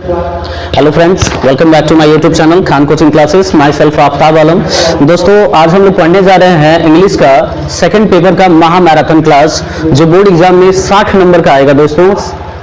Hello friends, welcome back to my YouTube channel Khan coaching classes. Myself Aftab Alam. दोस्तों, आज हम लोग पढ़ने जा रहे हैं इंग्लिश का सेकंड पेपर का महा मैराथन क्लास, जो बोर्ड एग्जाम में 60 नंबर का आएगा दोस्तों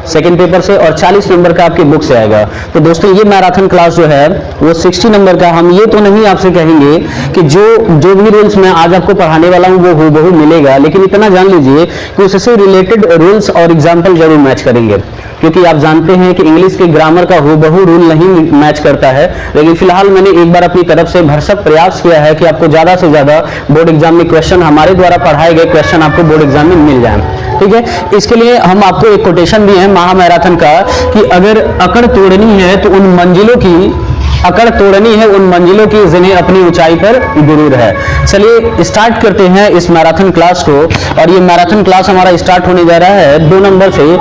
सेकंड पेपर से, और 40 नंबर का आपकी बुक से आएगा। तो दोस्तों, ये मैराथन क्लास जो है वो 60 नंबर का। हम ये तो नहीं आपसे कहेंगे कि जो भी रूल्स मैं आज आपको पढ़ाने वाला हूँ वो हूबहू मिलेगा, लेकिन इतना जान लीजिए कि उससे रिलेटेड रूल्स और एग्जाम्पल जरूर मैच करेंगे, क्योंकि आप जानते हैं कि इंग्लिश के ग्रामर का हूबहू रूल नहीं मैच करता है। लेकिन फिलहाल मैंने एक बार अपनी तरफ से भरसक प्रयास किया है कि आपको ज्यादा से ज्यादा बोर्ड एग्जाम में क्वेश्चन, हमारे द्वारा पढ़ाए गए क्वेश्चन आपको बोर्ड एग्जाम में मिल जाए। ठीक है, इसके लिए हम आपको एक कोटेशन दिए हैं महा मैराथन का कि अगर अकड़ तोड़नी है तो उन मंजिलों की अकड़ तोड़नी है उन मंजिलों की जिन्हें अपनी ऊंचाई पर गुरूर है। चलिए स्टार्ट करते हैं इस मैराथन क्लास को। और ये मैराथन क्लास हमारा स्टार्ट होने जा रहा है 2 नंबर से।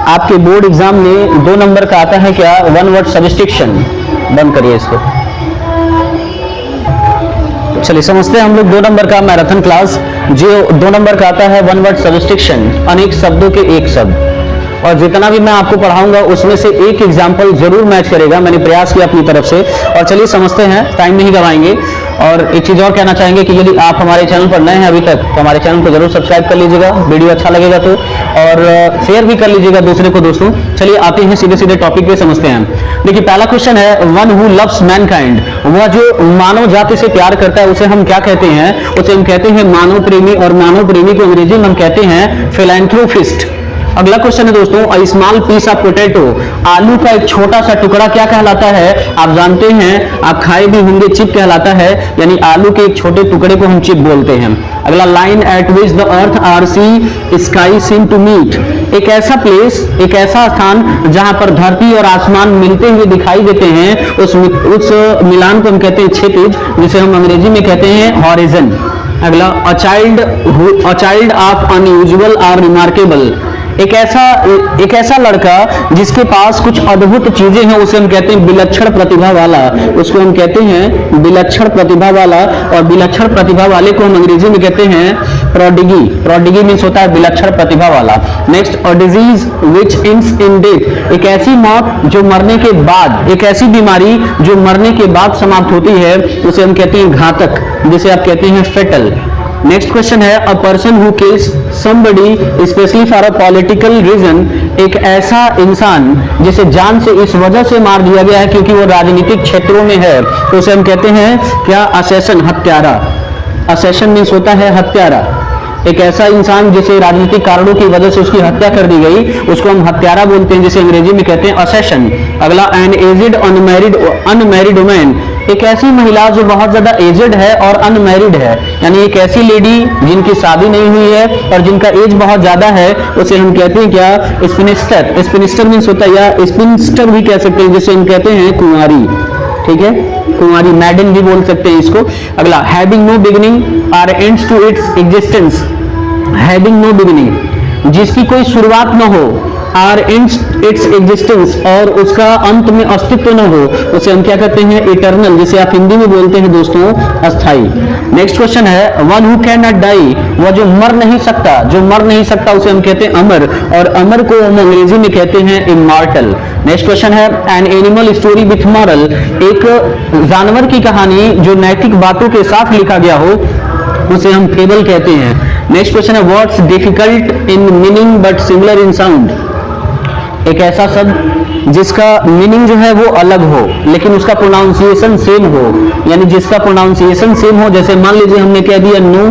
आपके बोर्ड एग्जाम में 2 नंबर का आता है क्या? One word substitution. बंद करिए इसको। चलिए समझते हैं हम लोग 2 नंबर का मैराथन क्लास। जो 2 नंबर का आता है वन वर्ड सब्स्टिट्यूशन, अनेक शब्दों के एक शब्द। और जितना भी मैं आपको पढ़ाऊंगा उसमें से एक एग्जाम्पल जरूर मैच करेगा। मैंने प्रयास किया अपनी तरफ से। और चलिए समझते हैं, टाइम नहीं गवाएंगे। और एक चीज और कहना चाहेंगे कि यदि आप हमारे चैनल पर नए हैं अभी तक, तो हमारे चैनल को जरूर सब्सक्राइब कर लीजिएगा, वीडियो अच्छा लगेगा तो, और शेयर भी कर लीजिएगा दूसरे को दोस्तों। चलिए आते हैं सीधे सीधे टॉपिक पे, समझते हैं। देखिए पहला क्वेश्चन है, वन हु लव्स मैनकाइंड, वह जो मानव जाति से प्यार करता है उसे हम क्या कहते हैं? उसे हम कहते हैं मानव प्रेमी, और मानव प्रेमी को अंग्रेजी में हम कहते हैं फिलैंथ्रोपिस्ट। अगला क्वेश्चन है दोस्तों, a small piece of potato, आलू का एक छोटा सा टुकड़ा क्या कहलाता है? आप जानते हैं, आप खाए भी होंगे, चिप कहलाता है, यानी आलू के एक छोटे टुकड़े को हम चिप बोलते हैं। अगला, line at which the earth are sea sky seem to meet, एक ऐसा प्लेस, एक ऐसा स्थान जहां पर धरती और आसमान मिलते हुए दिखाई देते हैं, उस मिलान को हम कहते हैं क्षितिज, जिसे हम अंग्रेजी में कहते हैं हॉरिजन। अगला, अ चाइल्ड ऑफ अनयूजुअल और रिमार्केबल, एक ऐसा लड़का जिसके पास कुछ अद्भुत चीजें हैं, उसे हम कहते हैं विलक्षण प्रतिभा वाला। उसको हम कहते हैं विलक्षण प्रतिभा वाला, और विलक्षण प्रतिभा वाले को हम अंग्रेजी में कहते हैं प्रोडिगी। प्रोडिगी मीन्स होता है विलक्षण प्रतिभा वाला। Next, a disease which ends in death, एक ऐसी मौत जो मरने के बाद, एक ऐसी बीमारी जो मरने के बाद समाप्त होती है, उसे हम कहते हैं घातक, जिसे आप कहते हैं फेटल। नेक्स्ट क्वेश्चन है, a person who kills somebody specially for a political reason, एक ऐसा इंसान जिसे जान से इस वजह से मार दिया गया है क्योंकि वो राजनीतिक क्षेत्रों में है, तो उसे हम कहते हैं क्या? असैसन, हत्यारा। असैसन मीन्स होता है हत्यारा। एक ऐसा इंसान जिसे राजनीतिक कारणों की वजह से उसकी हत्या कर दी गई, उसको हम हत्यारा बोलते हैं, जिसे अंग्रेजी में कहते हैं असैसन। अगला, एन एजेड अनमैरिड वुमेन, एक ऐसी महिला जो बहुत ज्यादा एजेड है और अनमैरिड है, यानी एक ऐसी लेडी जिनकी शादी नहीं हुई है और जिनका एज बहुत ज्यादा है, उसे हम कहते हैं क्या? स्पिनिस्टर। स्पिनिस्टर मीन्स होता है, या स्पिनिस्टर भी कह सकते हैं, जिसे हम कहते हैं कुंवारी। ठीक है, कुंवारी, मैडन भी बोल सकते हैं इसको। अगला, हैविंग नो बिगिनिंग और ends to its existence, having no beginning, जिसकी कोई शुरुआत न हो, और इट्स एग्जिस्टेंस, और उसका अंत में अस्तित्व न हो, उसे हम क्या कहते हैं? इटर्नल, जिसे आप हिंदी में बोलते हैं दोस्तों अस्थाई। नेक्स्ट क्वेश्चन है, one who can not die, वह जो मर नहीं सकता, जो मर नहीं सकता उसे हम कहते हैं अमर, और अमर को हम अंग्रेजी में कहते हैं इमॉर्टल। नेक्स्ट क्वेश्चन है, an animal story with moral, एक जानवर की कहानी जो नैतिक बातों के साथ लिखा गया हो, उसे हम फेबल कहते हैं। नेक्स्ट क्वेश्चन है, words difficult in meaning but similar in sound, एक ऐसा शब्द जिसका मीनिंग जो है वो अलग हो लेकिन उसका प्रोनाउंसिएशन सेम हो, यानी जिसका प्रोनाउंसिएशन सेम हो। जैसे मान लीजिए हमने कह दिया नो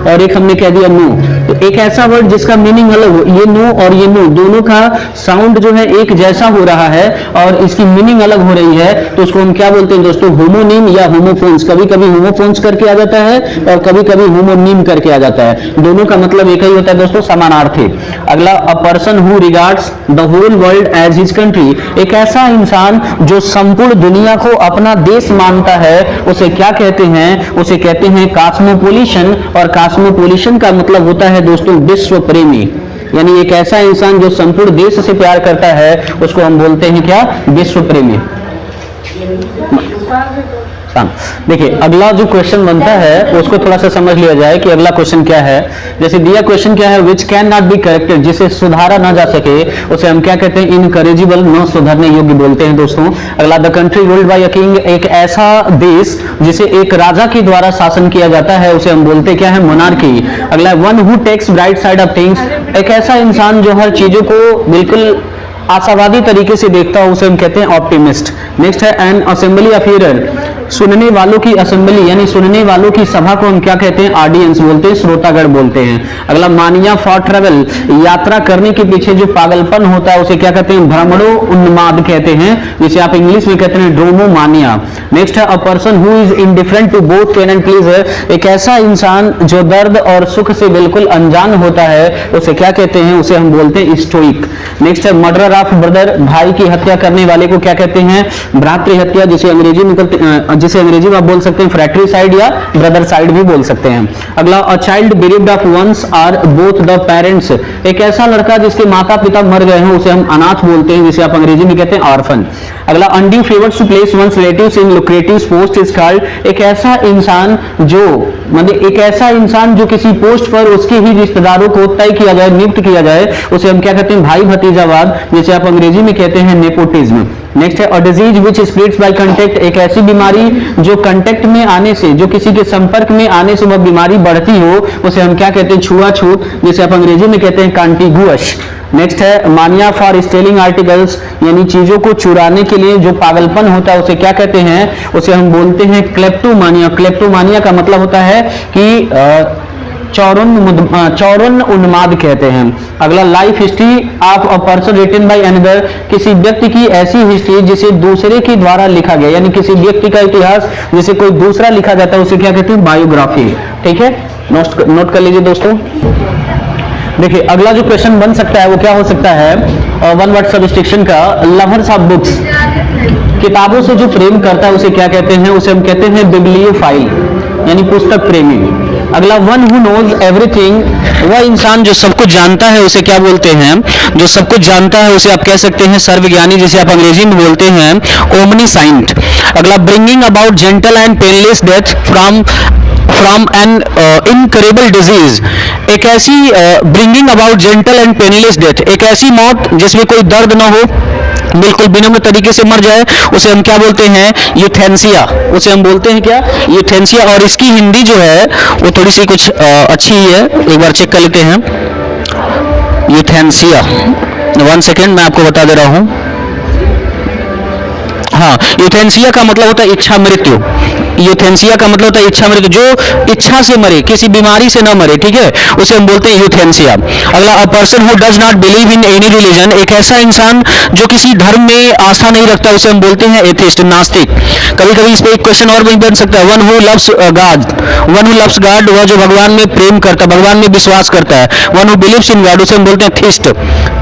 और एक हमने कह दिया नो, तो एक ऐसा वर्ड जिसका मीनिंग अलग हो, ये नो और ये नो दोनों का साउंड जो है एक जैसा हो रहा है और इसकी मीनिंग अलग हो रही है, तो उसको हम क्या बोलते हैं दोस्तों? होमोनिम या होमोफोन्स। कभी कभी होमोफोन्स करके आ जाता है और कभी कभी होमोनिम करके आ जाता है, दोनों का मतलब एक ही होता है दोस्तों, समानार्थी। अगला, a person who regards the whole world as his country, एक ऐसा इंसान जो संपूर्ण दुनिया को अपना देश मानता है, उसे क्या कहते हैं? उसे कहते हैं कॉस्मोपोलिटन, और कॉस्मोपोलिटन का मतलब होता है दोस्तों विश्व प्रेमी, यानी एक ऐसा इंसान जो संपूर्ण देश से प्यार करता है उसको हम बोलते हैं क्या? विश्व प्रेमी। देखिए अगला जो क्वेश्चन बनता है उसको थोड़ा सा समझ लिया जाए कि अगला क्वेश्चन क्या है। जैसे दिया क्वेश्चन क्या है, which can not be corrected, जिसे सुधारा ना जा सके उसे हम क्या कहते हैं, इनकरेजिबल, न सुधारने योग्य बोलते हैं दोस्तों। अगला, the country ruled by a king, एक ऐसा देश जिसे एक राजा के द्वारा शासन किया जाता है उसे हम बोलते क्या है, मोनार्की। अगला, one who takes bright side of things, एक ऐसा इंसान जो हर चीजों को बिल्कुल आशावादी तरीके से देखता हो उसे हम कहते हैं ऑप्टिमिस्ट। नेक्स्ट है एन असेंबली ऑफ हियरर, सुनने वालों की असेंबली यानी सुनने वालों की सभा को हम क्या कहते हैं, ऑडियंस बोलते हैं, श्रोतागण बोलते हैं। अगला, मानिया फॉर ट्रेवल, यात्रा करने के पीछे जो पागलपन होता है उसे क्या कहते हैं, भ्रमणो उन्माद कहते हैं, जिसे आप इंग्लिश में कहते हैं ड्रोमोमानिया। नेक्स्ट है a person who is indifferent to both pain and pleasure, एक ऐसा इंसान जो दर्द और सुख से बिल्कुल अनजान होता है उसे क्या कहते हैं, उसे हम बोलते हैं स्टोइक। नेक्स्ट है मर्डर ऑफ ब्रदर, भाई की हत्या करने वाले को क्या कहते हैं, भ्रातृहत्या, जिसे अंग्रेजी में आप बोल सकते हैं फ्रैट्रिसाइड या ब्रदर साइड भी बोल सकते हैं। अगला, a child bereaved of one's or both the parents, एक ऐसा लड़का जिसके माता पिता मर गए हैं उसे हम अनाथ बोलते हैं, जिसे आप अंग्रेजी में कहते हैं ऑर्फन। अगला, undue favours to place one's relatives in lucrative post is called, एक ऐसा इंसान जो मतलब एक ऐसा इंसान जो किसी पोस्ट पर उसके ही रिश्तेदारों को तय किया जाए, नियुक्त किया जाए उसे हम क्या कहते हैं, भाई भतीजावाद, जिसे आप अंग्रेजी में कहते हैं नेपोटिज्म। नेक्स्ट है a disease which spreads by contact, एक ऐसी बीमारी जो कांटेक्ट में आने से, जो किसी के संपर्क में आने से वह बीमारी बढ़ती हो उसे हम क्या कहते हैं, छुआछूत, जिसे आप अंग्रेजी में कहते हैं कांटिगुअस। नेक्स्ट है मानिया फॉर स्टेलिंग आर्टिकल्स, यानी चीजों को चुराने के लिए जो पागलपन होता है उसे क्या कहते हैं, उसे हम बोलते हैं क्लेप्टोमानिया। क्लेप्टोमानिया का मतलब होता है कि चौरन उन्माद कहते हैं। अगला, life history of a person written by another, किसी व्यक्ति की ऐसी हिस्ट्री जिसे दूसरे के द्वारा लिखा गया, यानी किसी व्यक्ति का इतिहास जिसे कोई दूसरा लिखा जाता है उसे क्या कहते हैं, बायोग्राफी। ठीक है, नोट कर लीजिए दोस्तों। देखिए अगला जो क्वेश्चन बन सकता है वो क्या हो सकता है, वन वर्ड सब्स्टिट्यूशन का, लवर्स ऑफ बुक्स, किताबों से जो प्रेम करता है उसे क्या कहते हैं, उसे हम कहते हैं बिब्लियोफाइल यानी पुस्तक प्रेमी। अगला, वन हु नोज एवरीथिंग, वह इंसान जो सब कुछ जानता है उसे क्या बोलते हैं, जो सब कुछ जानता है उसे आप कह सकते हैं सर्वज्ञानी, जिसे आप अंग्रेजी में बोलते हैं ओमनीसाइंट। अगला, bringing about gentle and painless death from an incurable disease, एक ऐसी bringing about gentle and painless death, एक ऐसी मौत जिसमें कोई दर्द ना हो, बिल्कुल विनम्र तरीके से मर जाए उसे हम क्या बोलते हैं, यूथेनेसिया, उसे हम बोलते हैं क्या, यूथेनेसिया। और इसकी हिंदी जो है वो थोड़ी सी कुछ अच्छी ही है, एक बार चेक कर लेते हैं। यूथेनेसिया, 1 सेकेंड मैं आपको बता दे रहा हूं। हाँ, यूथेनेसिया का मतलब होता है इच्छा मृत्यु। यूथेनेसिया का मतलब होता है इच्छा मृत्यु, जो इच्छा से मरे, किसी बीमारी से ना मरे, ठीक है, उसे हम बोलते हैं यूथेनेसिया। अगला, a person who does not believe in any religion, एक ऐसा इंसान जो किसी धर्म में आस्था नहीं रखता उसे हम बोलते हैं एथिस्ट, नास्तिक। कभी कभी इस पे एक क्वेश्चन और भी बन सकता है, one who loves God, one who loves God, वह जो भगवान में प्रेम करता है, भगवान में विश्वास करता है। One who believes in God, उसे हम बोलते हैं थीस्ट।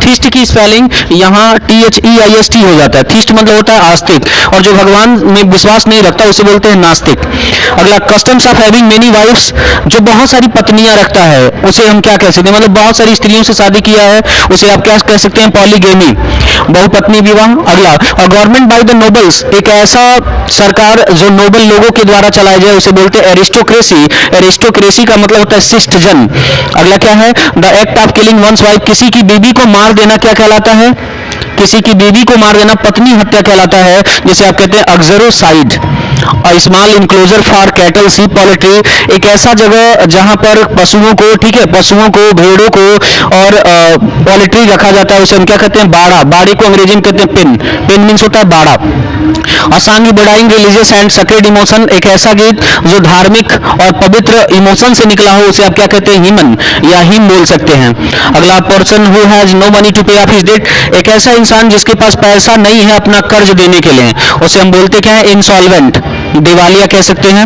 थीस्ट की स्पेलिंग यहाँ THEIST हो जाता है, थीस्ट मतलब होता है आस्तिक, और जो भगवान में विश्वास नहीं रखता उसे बोलते हैं नास्तिक। अगला, customs of having many wifes, जो बहुत सारी पत्नियां रखता है उसे हम क्या कह सकते हैं, मतलब बहुत सारी स्त्रियों से शादी किया है उसे आप क्या कह सकते हैं, पॉलीगेमी, बहुपत्नी विवाह। अगला, गवर्नमेंट बाय द नोबल्स, एक ऐसा सरकार जो नोबल लोगों के द्वारा चलाया जाए उसे बोलते हैं एरिस्टोक्रेसी। एरिस्टोक्रेसी का मतलब होता है शिष्ट जन। अगला क्या है, the act of killing one's wife, किसी की बीबी को मार देना क्या कहलाता है, किसी की बीवी को मार देना पत्नी हत्या कहलाता है, जिसे आप कहते हैं अक्सरोसाइड। और small enclosure for cattle see poultry, एक ऐसा जगह जहां पर पशुओं को, ठीक है, पशुओं को, भेड़ों को और पोल्ट्री रखा जाता है उसे हम क्या कहते हैं, बाड़ा। बाड़ी को अंग्रेजी में कहते हैं पिन। पिन मीन्स होता है बाड़ा। और सॉन्ग बढ़ाइंग रिलीजियस एंड सेक्रेड इमोशन, एक ऐसा गीत जो धार्मिक और पवित्र इमोशन से निकला हो उसे आप क्या कहते हैं, हिमन या हिम बोल सकते हैं। अगला, person who has no money to pay off his debt, एक ऐसा इंसान जिसके पास पैसा नहीं है अपना कर्ज देने के लिए उसे हम बोलते क्या है, इंसॉल्वेंट, दिवालिया कह सकते हैं।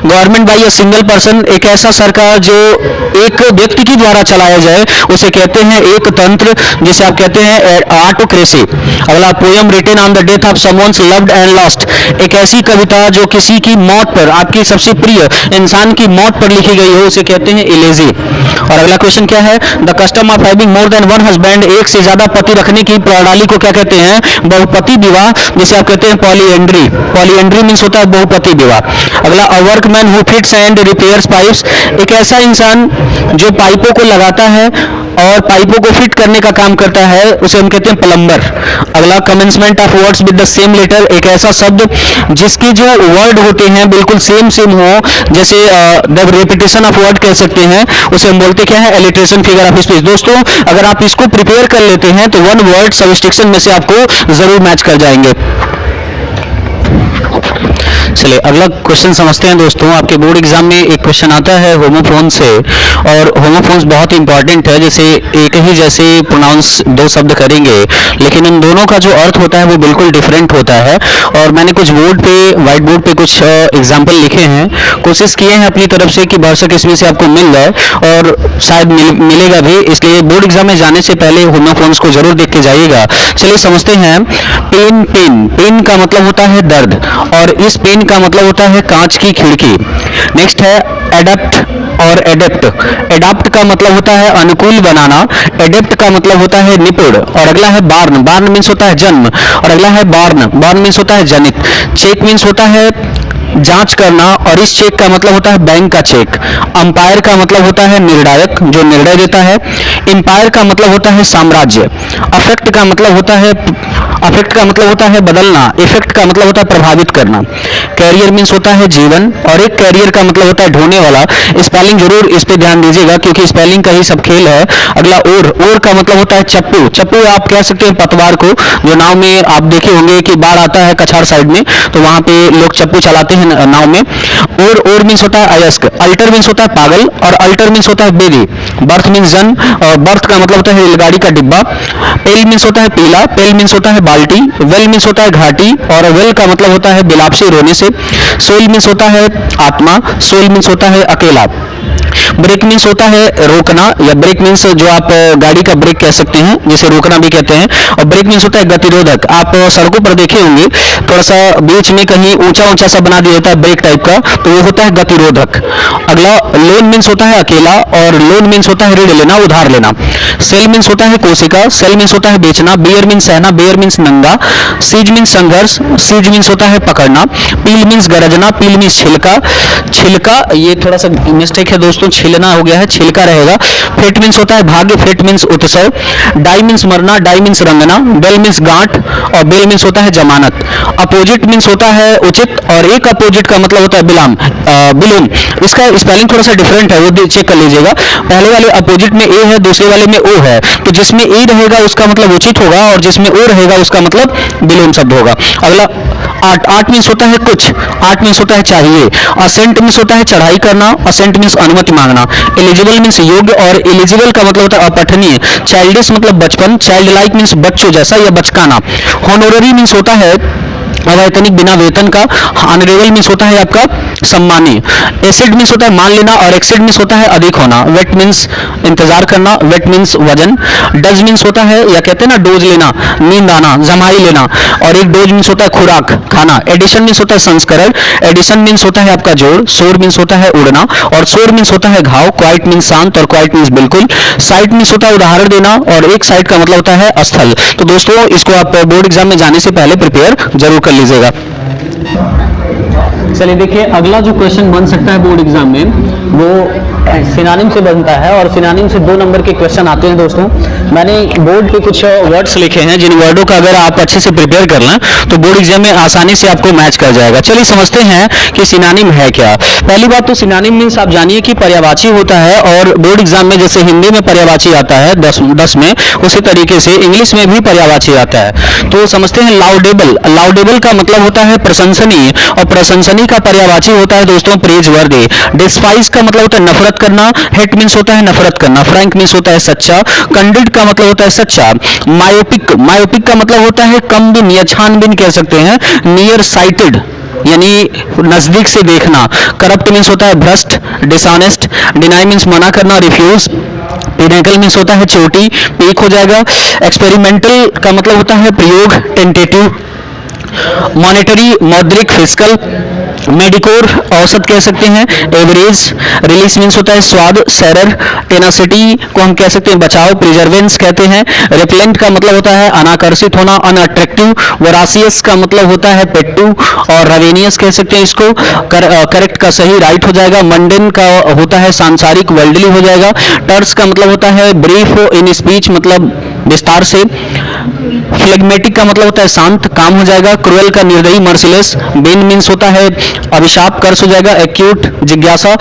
Government by a single person, एक ऐसा सरकार जो एक व्यक्ति के द्वारा चलाया जाए उसे कहते हैं एक तंत्र, जिसे आप कहते हैं ऑटोक्रेसी। अगला, poem written on the death of someone's loved and lost, एक ऐसी कविता जो किसी की मौत पर, आपकी सबसे प्रिय इंसान की मौत पर लिखी गई हो उसे कहते हैं इलेजी। और अगला क्वेश्चन क्या है, the custom of having more than one husband, एक से ज्यादा पति रखने की प्रणाली को क्या कहते हैं, बहुपति विवाह, जिसे आप कहते हैं पॉलीएंड्री। पॉलीएंड्री मीन्स होता है बहुपति विवाह। अगला, a workman who fits and repairs pipes, एक ऐसा इंसान जो पाइपों को लगाता है और पाइपों को फिट करने का काम करता है, उसे हम कहते हैं प्लम्बर। अगला, commencement of words with the same letter, एक ऐसा शब्द जिसके जो वर्ड होते हैं बिल्कुल सेम हो, जैसे द रेपिटेशन ऑफ वर्ड कह सकते हैं, उसे हम बोलते क्या है, एलिट्रेशन फिगर ऑफ स्पीच। दोस्तों अगर आप इसको प्रिपेयर कर लेते हैं तो वन वर्ड सब्स्टिट्यूशन में से आपको जरूर मैच कर जाएंगे। चलिए अगला क्वेश्चन समझते हैं दोस्तों। आपके बोर्ड एग्जाम में एक क्वेश्चन आता है होमोफोन से, और होमोफोन्स बहुत इंपॉर्टेंट है। जैसे एक ही जैसे प्रोनाउंस दो शब्द करेंगे, लेकिन इन दोनों का जो अर्थ होता है वो बिल्कुल डिफरेंट होता है। और मैंने कुछ बोर्ड पे, व्हाइट बोर्ड पे कुछ एग्जाम्पल लिखे हैं, कोशिश किए हैं अपनी तरफ से कि भरसक इसमें से आपको मिल जाए, और शायद मिलेगा भी। इसलिए बोर्ड एग्जाम में जाने से पहले होमोफोन्स को जरूर देख के जाइएगा। चलिए समझते हैं। पेन, पेन का मतलब होता है दर्द, और इस पेन का मतलब होता है कांच की खिड़की। नेक्स्ट है एडप्ट और एडेप्ट। एडाप्ट का मतलब होता है अनुकूल बनाना, एडेप्ट का मतलब होता है निपुण। और अगला है बार्न, बार्न मीन्स होता है जन्म, और अगला है बार्न, बार्न मीन्स होता है जनित। चेक मीन्स होता है जांच करना, और इस चेक का मतलब होता है बैंक का चेक। अंपायर का मतलब होता है निर्णायक, जो निर्णय देता है। एम्पायर का मतलब होता है साम्राज्य। अफेक्ट का मतलब होता है बदलना। इफेक्ट का मतलब होता है प्रभावित करना। कैरियर मीन्स होता है जीवन, और एक कैरियर का मतलब होता है ढोने वाला। स्पेलिंग जरूर इस पे ध्यान दीजिएगा क्योंकि स्पेलिंग का ही सब खेल है। अगला ओर का मतलब होता है चप्पू। चप्पू आप कह सकते हैं पतवार को, जो नाव में आप देखे होंगे कि बाढ़ आता है कछाड़ साइड में, तो वहां पे लोग चप्पू चलाते हैं नाव में। ओर मीन्स होता है अयस्क। अल्टर मीन्स होता है पागल, और अल्टर मीन्स होता है बेदी। बर्थ मीन्स जन्म, और बर्थ का मतलब होता है रेलगाड़ी का डिब्बा। पेल मीन्स होता है पीला, पेल मीन्स होता है बाल्टी। वेल मीन्स होता है घाटी, और वेल का मतलब होता है बिलाप से, रोने से। सोल मीन्स होता है आत्मा, सोल मीन्स होता है अकेला। ब्रेक मीन्स होता है रोकना, या ब्रेक मीन्स जो आप गाड़ी का ब्रेक कह सकते हैं, जिसे रोकना भी कहते हैं। और ब्रेक मीन्स होता है गतिरोधक। आप सड़कों पर देखे होंगे थोड़ा सा बीच में कहीं ऊंचा सा बना दिया जाता है ब्रेक टाइप का, तो वो होता है गतिरोधक। अगला, लोन मीन्स होता है अकेला, और लोन मीन्स होता है ऋण लेना, उधार लेना। सेल मीन्स होता है कोशिका, सेल मीन्स होता है बेचना। बियर मीन्स सहना, बियर मीन्स नंगा। सीज मीन्स संघर्ष, सीज मीन्स होता है पकड़ना। पील मीन्स गरजना, पील मीन्स छिलका। छिलका, ये थोड़ा सा मिस्टेक है दोस्तों, छिलना हो गया है, छिलका रहेगा। फेट मीन्स होता है भाग्य, फेट मीन्स उत्सव। डाई मीन्स मरना, डाई मीन्स रंगना। बेल मीन्स गांठ, और बेल मीन्स होता है जमानत। अपोजिट मीन्स होता है उचित, और एक अपोजिट का मतलब होता है बिलोम। इसका स्पेलिंग थोड़ा सा डिफरेंट है, वो चेक कर लीजिएगा। पहले वाले अपोजिट में ए है, दूसरे वाले में ओ है, तो जिसमें ए रहेगा उसका मतलब उचित होगा, और जिसमें ओ रहेगा उसका मतलब बिलोम शब्द होगा। अगला, आर्ट मीन्स होता है कुछ, आर्ट मीन्स होता है चाहिए। असेंट मीन्स होता है चढ़ाई करना, असेंट मीन्स अनुमति मांगना। एलिजिबल मीन्स योग्य, और एलिजिबल का मतलब होता है अपठनीय। चाइल्डिश मतलब बचपन, चाइल्ड लाइक मीन्स बच्चों जैसा या बचकाना। होनोररी मीन्स होता है अवैतनिक, बिना वेतन का। ऑनरेबल मीन्स होता है आपका सम्मानीय। एसिड मीन्स होता है मान लेना, और एक्सिड मीन्स होता है अधिक होना। वेट मीन्स इंतजार करना, वेट मीन्स वजन। डज मीन्स होता है, या कहते हैं ना डोज लेना, नींद आना, जमाई लेना, और एक डोज मीन्स होता है खुराक, खाना। एडिशन मीन्स होता है संस्करण, एडिशन मीन्स होता है आपका जोड़। सोर मीन्स होता है उड़ना, और सोर मीन्स होता है घाव। क्वाइट मीन्स शांत, और क्वाइट मीन्स बिल्कुल। साइट मीन्स होता है उदाहरण देना, और एक साइट का मतलब होता है स्थल। तो दोस्तों इसको आप बोर्ड एग्जाम में जाने से पहले प्रिपेयर जरूर कर लीजिएगा। चलिए देखिए, अगला जो क्वेश्चन बन सकता है बोर्ड एग्जाम में वो सिनोनिम से बनता है, और सिनोनिम से 2 नंबर के क्वेश्चन आते हैं दोस्तों। मैंने बोर्ड पे कुछ वर्ड्स लिखे हैं, जिन वर्डों का अगर आप अच्छे से प्रिपेयर कर लें तो बोर्ड एग्जाम में आसानी से आपको मैच कर जाएगा। चलिए समझते हैं कि सिनोनिम है क्या। पहली बात तो सिनोनिम मीन्स आप जानिए कि पर्यायवाची होता है, और बोर्ड एग्जाम में जैसे हिंदी में पर्यायवाची आता है 10 में, उसी तरीके से इंग्लिश में भी पर्यायवाची आता है। तो समझते हैं लाउडेबल। लाउडेबल का मतलब होता है प्रशंसनीय, और प्रशंसनीय का पर्यायवाची होता है दोस्तों प्रेज वर्दी। डिस्पाइस का मतलब होता है नफरत करना। हेट मीन्स होता है नफरत करना। फ्रैंक मीन्स होता है सच्चा। कैंडिड का मतलब होता है सच्चा। मायोपिक, मायोपिक का मतलब होता है कम बिन या छानबीन कह सकते हैं। नियर साइटेड यानी नजदीक से देखना। करप्ट मीन्स होता है भ्रष्ट, डिसऑनेस्ट। डिनाई मीन्स मना करना, रिफ्यूज। पिनेकल मीन्स होता है चोटी, पीक हो जाएगा। एक्सपेरिमेंटल का मतलब होता है प्रयोग, टेंटेटिव। मॉनेटरी मौद्रिक फिस्कल, मेडिकोर औसत कह सकते हैं, एवरेज, रिलीज मीन्स होता है स्वाद, सैरर, टेनासिटी को हम कह सकते हैं बचाव, प्रिजर्वेंस कहते हैं, रिपेलेंट का मतलब होता है अनाकर्षित होना, अनअट्रैक्टिव, वोरासियस का मतलब होता है पेट्टू, और रवेनियस कह सकते हैं इसको, करेक्ट का सही राइट हो जाएगा, मंडेन का होता है सांसारिक वर्ल्डली हो जाएगा, टर्स का मतलब होता है ब्रीफ इन स्पीच मतलब विस्तार से, फ्लेगमेटिक का मतलब होता है शांत काम हो जाएगा, क्रूएल का निर्दयी मर्सिलेस, बेन मीन्स होता है अभिशाप कर्स हो जाएगा, एक्यूट जिज्ञासा,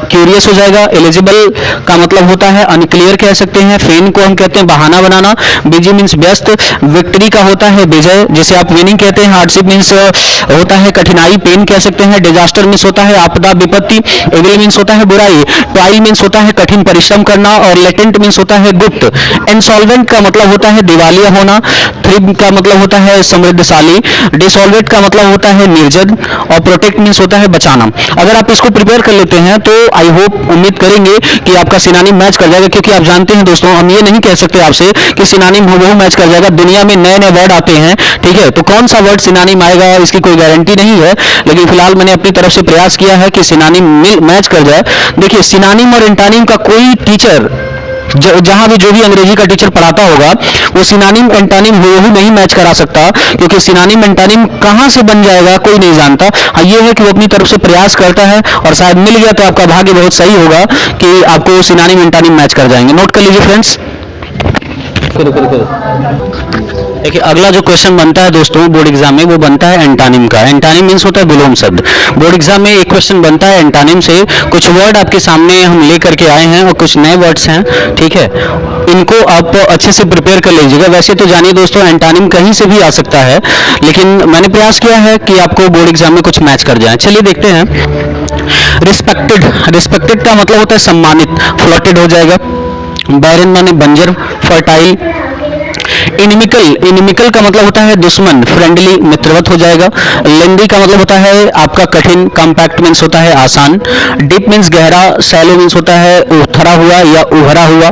क्यूरियस हो जाएगा, एलिजिबल का मतलब होता है अनक्लियर कह सकते हैं, फेन को हम कहते हैं बहाना बनाना, बिजी मीन्स व्यस्त, विक्ट्री का होता है विजय जिसे आप विनिंग कहते हैं, हार्डशिप मीन्स होता है कठिनाई, पेन कह सकते हैं, डिजास्टर मीन्स होता है आपदा विपत्ति, एविल मीन्स होता है बुराई, टॉयल मीन्स होता है कठिन परिश्रम करना, और लेटेंट मीन्स होता है गुप्त, इंसॉल्वेंट का मतलब होता है दिवालिया होना, थ्रिब का मतलब होता है समृद्धशाली, डिसॉल्वेट का मतलब होता है निर्जन, और प्रोटेक्ट मीन्स होता है बचाना। अगर आप इसको प्रिपेयर कर लेते हैं तो आई होप उम्मीद करेंगे कि आपका सिनोनिम मैच कर जाएगा, क्योंकि आप जानते हैं दोस्तों हम ये नहीं कह सकते आपसे कि सिनोनिम हूबहू मैच कर जाएगा, दुनिया में नए नए वर्ड आते हैं, ठीक है, तो कौन सा वर्ड सिनोनिम आएगा इसकी कोई गारंटी नहीं है, लेकिन फिलहाल मैंने अपनी तरफ से प्रयास किया है कि सिनोनिम मैच कर जाए। देखिए सिनोनिम और एंटोनिम का कोई टीचर जहां भी जो भी अंग्रेजी का टीचर पढ़ाता होगा वो सिनोनिम एंटोनिम हूबहू नहीं मैच करा सकता, क्योंकि सिनोनिम एंटोनिम कहां से बन जाएगा कोई नहीं जानता। हाँ ये है कि वो अपनी तरफ से प्रयास करता है और शायद मिल गया तो आपका भाग्य बहुत सही होगा कि आपको सिनोनिम एंटोनिम मैच कर जाएंगे। नोट कर लीजिए फ्रेंड्स। देखिए अगला जो क्वेश्चन बनता है दोस्तों बोर्ड एग्जाम में वो बनता है एंटोनिम का। एंटोनिम मींस होता है विलोम शब्द। बोर्ड एग्जाम में एक क्वेश्चन बनता है एंटोनिम से। कुछ वर्ड आपके सामने हम लेकर के आए हैं और कुछ नए वर्ड्स हैं, ठीक है, इनको आप अच्छे से प्रिपेयर कर लीजिएगा। वैसे तो जानिए दोस्तों एंटोनिम कहीं से भी आ सकता है, लेकिन मैंने प्रयास किया है कि आपको बोर्ड एग्जाम में कुछ मैच कर जाए। चलिए देखते हैं। रिस्पेक्टेड, रिस्पेक्टेड का मतलब होता है सम्मानित, फ्लॉटेड हो जाएगा। बैरन माने बंजर, फर्टाइल। इनिमिकल, इनिमिकल का मतलब होता है दुश्मन, फ्रेंडली मित्रवत हो जाएगा। लेंदी का मतलब होता है आपका कठिन, कॉम्पैक्ट मीन्स होता है आसान। डीप मीन्स गहरा, सैलो मीन्स होता है उथरा हुआ या उभरा हुआ।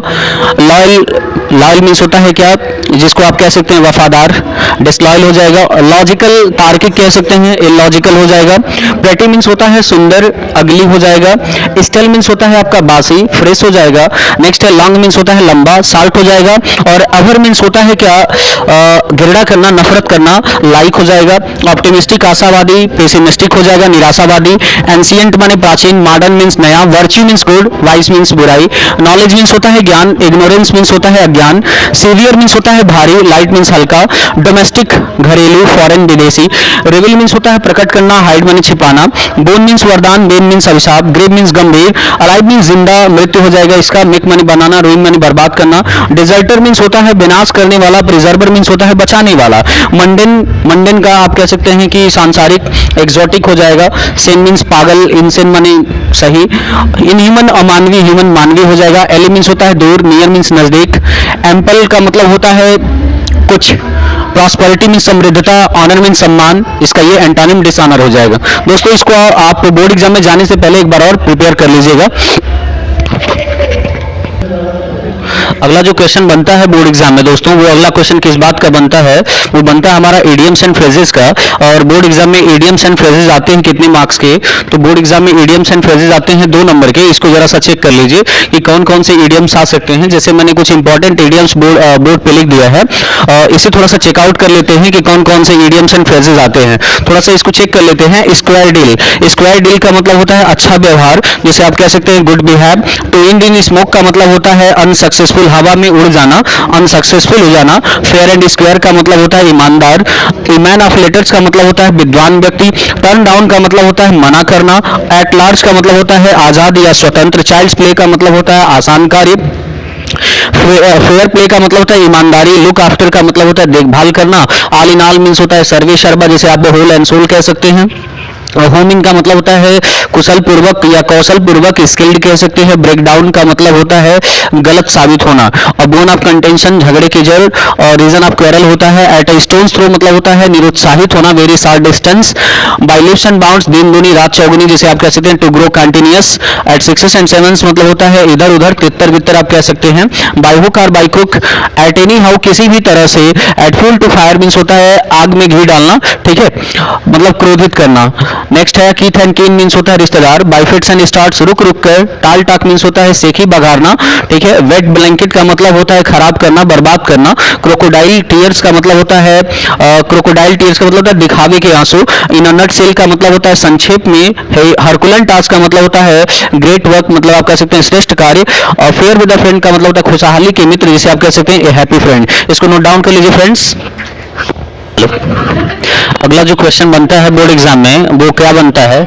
लॉयल, लॉयल मीन्स होता है क्या, जिसको आप कह सकते हैं वफादार, डिसलॉयल हो जाएगा। लॉजिकल, तार्किक कह सकते हैं, इलॉजिकल हो जाएगा। प्रेटी मीन्स होता है सुंदर, अगली हो जाएगा। स्टेल मीन्स होता है आपका बासी, फ्रेश हो जाएगा। नेक्स्ट है लॉन्ग मीन्स होता है लंबा, साल्ट हो जाएगा। और अवर मीन्स होता है क्या, घृणा करना, नफरत करना, लाइक हो जाएगा। ऑप्टिमिस्टिक आशावादी, पेसिमिस्टिक हो जाएगा निराशावादी। एंशिएंट माने प्राचीन, मॉडर्न मीन्स नया। Virtue means good, vice means बुराई। नॉलेज मीन्स होता है ज्ञान, इग्नोरेंस मीन्स होता है अज्ञान। सीवियर मीन्स होता है भारी, लाइट मीन्स हल्का। डोमेस्टिक घरेलू, फॉरेन विदेशी। रिवील मीन्स होता है प्रकट करना, हाइड माने छिपाना। बोन मीन्स वरदान, बेन मीन्स अभिशाप। ग्रेव मीन्स गंभीर। अलाइव मीन्स जिंदा, मृत्यु हो जाएगा इसका। मेक माने बनाना, रूइन माने बर्बाद करना। डिजर्टर मीन्स होता है विनाश करने वाला। प्रिजर्वर मीन्स होता है बचाने वाला। मंडेन, मंडेन का आप कह सकते हैं कि सांसारिक, एक्सोटिक हो जाएगा। सेन मीन्स पागल, इनसेन माने सही। इनह्यूमन अमानवीय, ह्यूमन मानवीय हो जाएगा। एली मीन्स होता है दूर, नियर मीन्स नजदीक। एम्पल का मतलब होता है कुछ। प्रॉस्पेरिटी मीन्स समृद्धता। ऑनर मीन्स सम्मान, इसका ये एंटोनिम डिसऑनर हो जाएगा। दोस्तों इसको आप बोर्ड एग्जाम में जाने से पहले एक बार और प्रिपेयर कर लीजिएगा। अगला जो क्वेश्चन बनता है बोर्ड एग्जाम में दोस्तों, वो अगला क्वेश्चन किस बात का बनता है, वो बनता है हमारा इडियम्स एंड फ्रेजेस का। और बोर्ड एग्जाम में इडियम्स एंड फ्रेजेस आते हैं कितने मार्क्स के, तो बोर्ड एग्जाम में इडियम्स एंड फ्रेजेस आते हैं 2 नंबर के। इसको जरा सा चेक कर लीजिए कि कौन कौन से इडियम्स आ सकते हैं। जैसे मैंने कुछ इंपॉर्टेंट इडियम्स बोर्ड पे लिख दिया है, इसे थोड़ा सा चेकआउट कर लेते हैं कि कौन कौन से इडियम्स एंड फ्रेजेस आते हैं। थोड़ा सा इसको चेक कर लेते हैं। स्क्वायर डील, स्क्वायर डील का मतलब होता है अच्छा व्यवहार, जिसे आप कह सकते हैं good behave. To end in smoke का मतलब होता है अनसक्सेसफुल, हवा में उड़ जाना, अनसक्सेसफुल हो जाना। फेयर एंड स्क्वायर का मतलब होता है ईमानदार। मैन ऑफ लेटर्स का मतलब होता है विद्वान व्यक्ति। टर्न डाउन का मतलब होता है मना करना। एट लार्ज का मतलब होता है आजाद या स्वतंत्र। चाइल्ड्स प्ले का मतलब होता है आसान कार्य। फेयर प्ले का मतलब होता है ईमानदारी। लुक आफ्टर का मतलब होता है देखभाल करना। ऑल इन ऑल मीन्स होता है सर्वे सर्वा, जिसे आप होल एंड सोल कह सकते हैं। होम का मतलब होता है कुशल पूर्वक या कौशल पूर्वक, स्किल्ड कह सकते हैं। ब्रेक डाउन का मतलब होता है गलत साबित होना। और बोन ऑफ कंटेंशन झगड़े की जड़, और रीजन ऑफ क्वेरल होता है एट अ स्टोन थ्रो मतलब होता है निरुत्साहित होना, very short distance. By leaps and bounds, दिन दूनी रात चौगुनी जिसे आप कह सकते हैं to grow continuous. At sixes and sevens मतलब होता है इधर उधर, तितर बितर आप कह सकते हैं। बाय हुक और बाय कुक, एट एनी हाउ किसी भी तरह से। Add fuel to fire means होता है आग में घी डालना, ठीक है, मतलब क्रोधित करना। नेक्स्ट है कीथ एंड कीन मीन्स होता है रिश्तेदार। बाइफिट्स एंड स्टार्ट्स रुक रुक कर। टाल टाक मीन्स होता है सेखी बघारना, ठीक है। वेट ब्लैंकेट का मतलब होता है खराब करना, बर्बाद करना। क्रोकोडाइल टीयर्स का मतलब होता है क्रोकोडाइल टीयर्स का मतलब होता है दिखावे के आंसू। इन अ नट सेल का मतलब होता है संक्षेप में। हरकुलन टास्क का मतलब होता है ग्रेट वर्क, मतलब आप कह सकते हैं श्रेष्ठ कार्य। और फेयर विद अ फ्रेंड का मतलब होता है खुशहाली के मित्र जिसे आप कह सकते हैं ए हैप्पी फ्रेंड। इसको नोट डाउन कर लीजिए फ्रेंड्स। अगला जो क्वेश्चन बनता है बोर्ड एग्जाम में वो क्या बनता है,